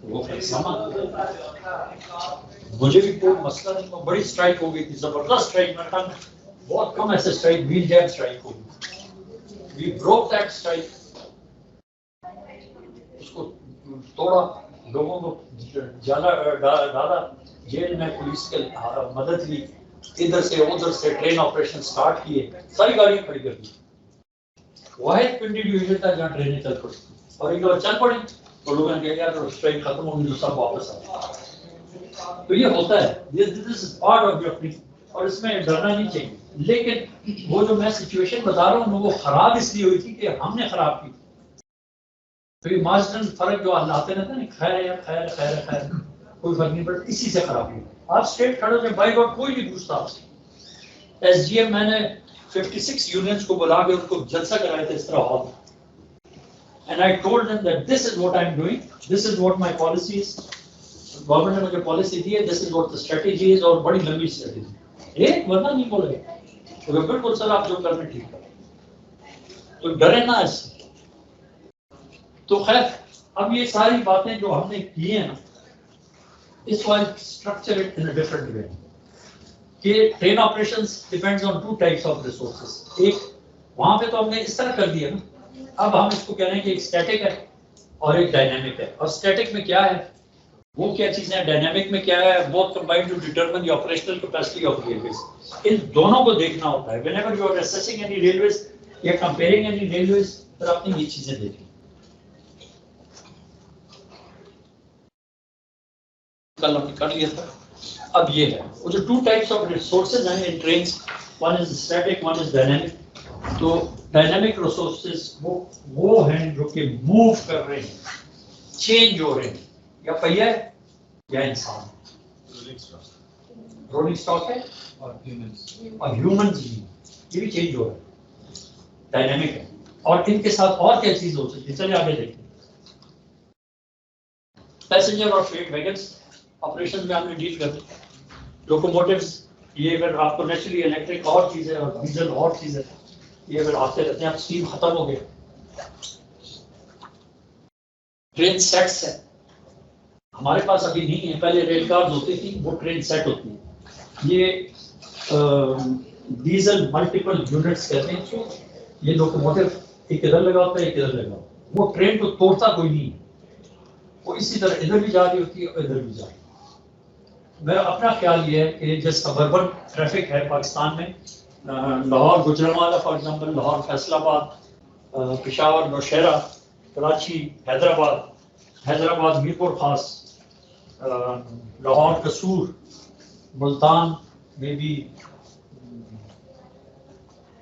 Speaker 1: वो मुझे भी कोई मसला नहीं, वो बड़ी स्ट्राइक हो गई थी, जबरदस्त स्ट्राइक। मेरे ख्याल में बहुत कम ऐसे स्ट्राइक व्हील जैब स्ट्राइक हो गई। वी ब्रोक दैट स्ट्राइक, उसको तोड़ा, लोगों को डाला जेल में, पुलिस के मदद ली, इधर से उधर से ट्रेन ऑपरेशन स्टार्ट किए, सारी गाड़ियां खड़ी कर दी। वाहिद पिंडी डिवीजन था जहाँ ट्रेनें चल पड़ी, और एक बार चल पड़ी तो लोगों ने कहा यार स्ट्राइक खत्म होगी तो सब वापस आ। तो ये होता है, this is part of your thing, और इसमें डरना नहीं चाहिए। लेकिन वो जो मैं सिचुएशन बता रहा हूँ वो खराब इसलिए हुई थी कि हमने खराब की। तो ये मार्जिनल फर्क जो आते रहते हैं, खैर है खैर खैर खैर, कोई फर्क नहीं पड़ता, इसी से खराब हुई। आप स्ट्रेट खड़े हो, बाई गॉड कोई नहीं पूछता आपसे। एसडीएम मैंने 56 यूनियंस को बुला के उनको जलसा कराए थे इस तरह hall, and I told them that this is what I am doing, this is what my policy is, government ने मुझे पॉलिसी दी है, this is what the strategy is, और बड़ी लंबी स्ट्रेटेजी। एक वरना नहीं बोले तो बिल्कुल सर आप जो करने ठीक है, तो डरे ना इससे। तो खैर अब ये सारी बातें जो हमने की हैं ना, इस wise structure it in a different way कि train operations depends on 2 types of resources. एक वहां पे तो हमने इस तरह कर दिया ना, अब हम इसको कह रहे हैं कि एक स्टैटिक है और एक डायनामिक है। और स्टैटिक में क्या है, वो क्या चीजें हैं, डायनामिक में क्या है, both combined to determine the operational capacity of railways. इन दोनों को देखना होता है whenever you are assessing any railways या कंपेयरिंग एनी रेलवेज, फिर आपने ये चीजें देखी। कल हमने कर लिया था, अब ये है वो जो 2 टाइप्स ऑफ रिसोर्सेज हैं in trains, one is static one is dynamic. तो डायनामिक रिसोर्सेज वो हैं जो कि मूव कर रहे हैं, चेंज हो रहे हैं, या पहिया है या इंसान, रोलिंग स्टॉक है
Speaker 2: और
Speaker 1: ह्यूमंस भी, ये भी चेंज हो रहा है, डायनामिक है। और इनके साथ और क्या चीज हो सकती है, चलिए आगे देखते हैं। पैसेंजर और फ्रेट वैगन्स ऑपरेशन में हमने डील कर दिया। लोकोमोटिव्स, ये अगर आपको नेचुरली इलेक्ट्रिक और चीज है और डीजल और चीज है, ये अगर आते रहते हैं, अब स्टीम खत्म हो गया। ट्रेन सेट्स है, हमारे पास अभी नहीं है, पहले रेल कार्स होती थी, वो ट्रेन सेट होती है। ये डीजल मल्टीपल यूनिट्स कहते हैं इसको। ये लोकोमोटिव एक इधर लगा होता है एक इधर लगा होता है, वो ट्रेन को तोड़ता कोई नहीं है, वो इसी तरह इधर भी जा रही होती है और इधर भी जा रही है। मेरा अपना ख्याल ये है कि जो सबर्बन ट्रैफिक है पाकिस्तान में, लाहौर गुजरांवाला फॉर एग्जांपल, लाहौर फैसलाबाद, पेशावर नौशहरा, कराची हैदराबाद मीरपुर खास, लाहौर कसूर, मुल्तान में भी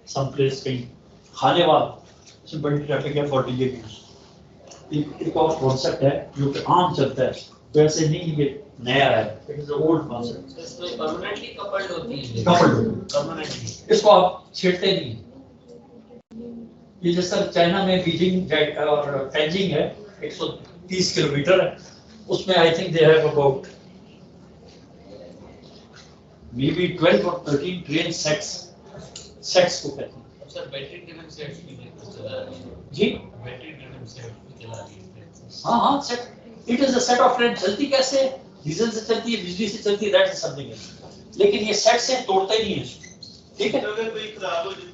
Speaker 1: सम प्लेस कहीं, खानेवाल, इसमें बड़ी ट्रैफिक है फॉर डीजे यूज। एक और कॉन्सेप्ट है जो कि आम चलता है, तो ऐसे नहीं ये नया है, इट इज ओल्ड कॉन्सेप्ट।
Speaker 6: इसमें परमानेंटली कपल्ड होती है,
Speaker 1: परमानेंटली इसको आप छेड़ते नहीं। ये जैसा चाइना में बीजिंग और फैजिंग है 130 किलोमीटर है, उसमें I think they have about may be 12 और 13 ट्रेन सेट्स को कहते हैं।
Speaker 7: सर बैटरी ड्रिवन सेट्स भी चला रही है
Speaker 1: जी
Speaker 7: बैटरी ड्रिवन सेट्स भी चला रही है
Speaker 1: हाँ हाँ set it is a set of train चलती कैसे है डीजल से चलती है बिजली से चलती है दैट इज समथिंग एल्स लेकिन ये सेट से तोड़ता ही नहीं है ठीक है
Speaker 3: अगर कोई खराब हो जाती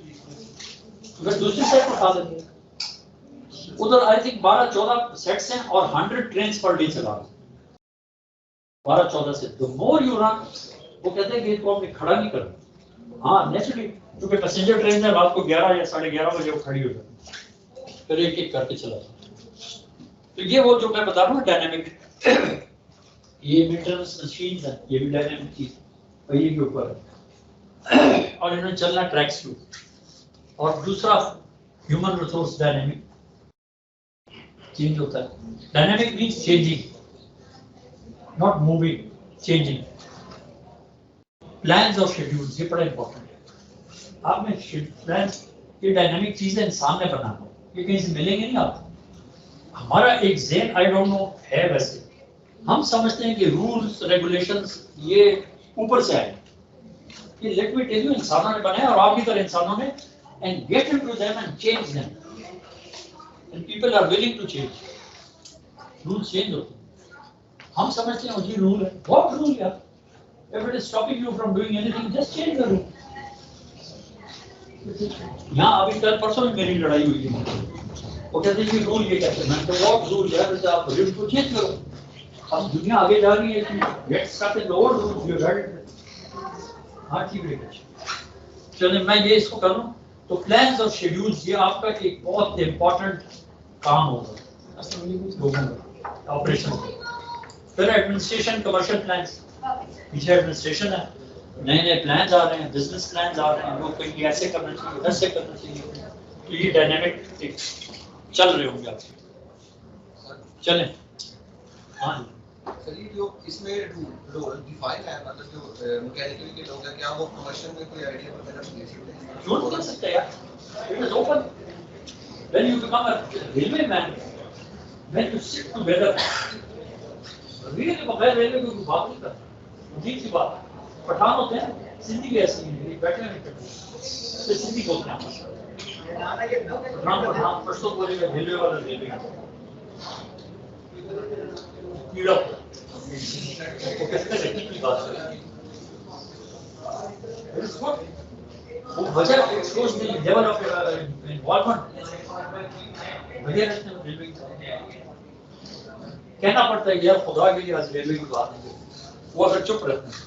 Speaker 1: फिर दूसरी साइड पर उठा देंगे उधर आई थिंक 12-14 सेट्स हैं और 100 ट्रेन्स पर डे चला रहे 12-14 से द मोर यू रन वो कहते हैं कि इसको आपने खड़ा नहीं करना हाँ नेचुरली क्योंकि पैसेंजर ट्रेन है रात को 11 या 11:30 बजे वो खड़ी हो जाती फिर एक एक करके चला तो ये वो जो मैं बता रहा हूँ डायनामिक ये मेंटेनेंस मशीन्स है ये भी डायनामिक चीज पहिए के ऊपर है और इन्हें चलना ट्रैक्स पे और दूसरा ह्यूमन रिसोर्स डायनामिक चेंज होता है dynamic means changing not moving changing plans और शेड्यूल्स ये बड़ा इंपॉर्टेंट है आप में प्लान्स ये डायनामिक चीजें इंसान ने बनाना ये कहीं से मिलेंगे नहीं आपको हमारा एक ज़हन आई डोंट नो है वैसे हम समझते हैं कि रूल्स रेगुलेशंस ये ऊपर से आए ये लेट मी टेल यू इंसानों ने बनाया और आप भी तरह इंसानों ने and get into them and change them and people are willing to change rules change होते हैं हम समझते हैं ये रूल है व्हाट रूल यार if it is stopping you from doing anything just change the rule यहाँ अभी कल परसों में मेरी लड़ाई हुई है वो कहते हैं ये रूल ये कहते हैं तो व्हाट रूल यार आप रूल को चेंज करो अब दुनिया आगे जा रही है कि get stuck in the old rules you read हाँ ठीक है चलिए मैं ये इसको करूँ तो प्लान्स और शेड्यूल्स ये आपका एक बहुत इंपॉर्टेंट काम होगा लोगों का ऑपरेशन फिर एडमिनिस्ट्रेशन कमर्शियल प्लान्स पीछे एडमिनिस्ट्रेशन है नए नए प्लान्स आ रहे हैं बिजनेस प्लान्स आ रहे हैं लोग कहीं ऐसे करना चाहिए ऐसे करना चाहिए तो ये डायनामिक चल रहे होंगे आप चलें हाँ
Speaker 8: सर ये जो इसमें रोल डिफाइन है मतलब जो मैकेनिकल के लोग हैं क्या वो कमर्शियल में कोई आइडिया वगैरह दे सकते हैं
Speaker 1: झूठ कर सकते हैं यार it is open when you become a railway man when you sit together railway के बगैर रेलवे की बात नहीं करता जी सी बात पठान होते हैं सिंधी भी ऐसी है बैठे नहीं करते तो सिंधी बोलते हैं पठान परसों बोलेगा रेलवे वाला रेलवे कीड़ा वो किसने रखी की बात करें वो वजह expose the level of involvement वजह रहते हैं रेलवे कहना पड़ता है यार खुदा के लिए आज रेलवे की बात नहीं वो अगर चुप रहते हैं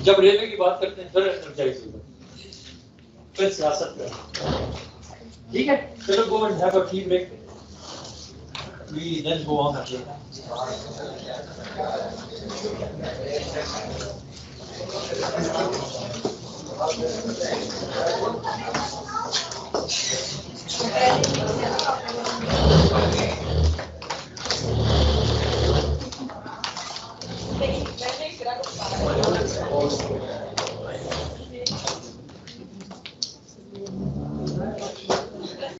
Speaker 1: जब रेलवे की बात करते हैं फिर एनर्जाइज होगा फिर सियासत करते ठीक है चलो go and have a tea break we then go on again
Speaker 9: Gracias.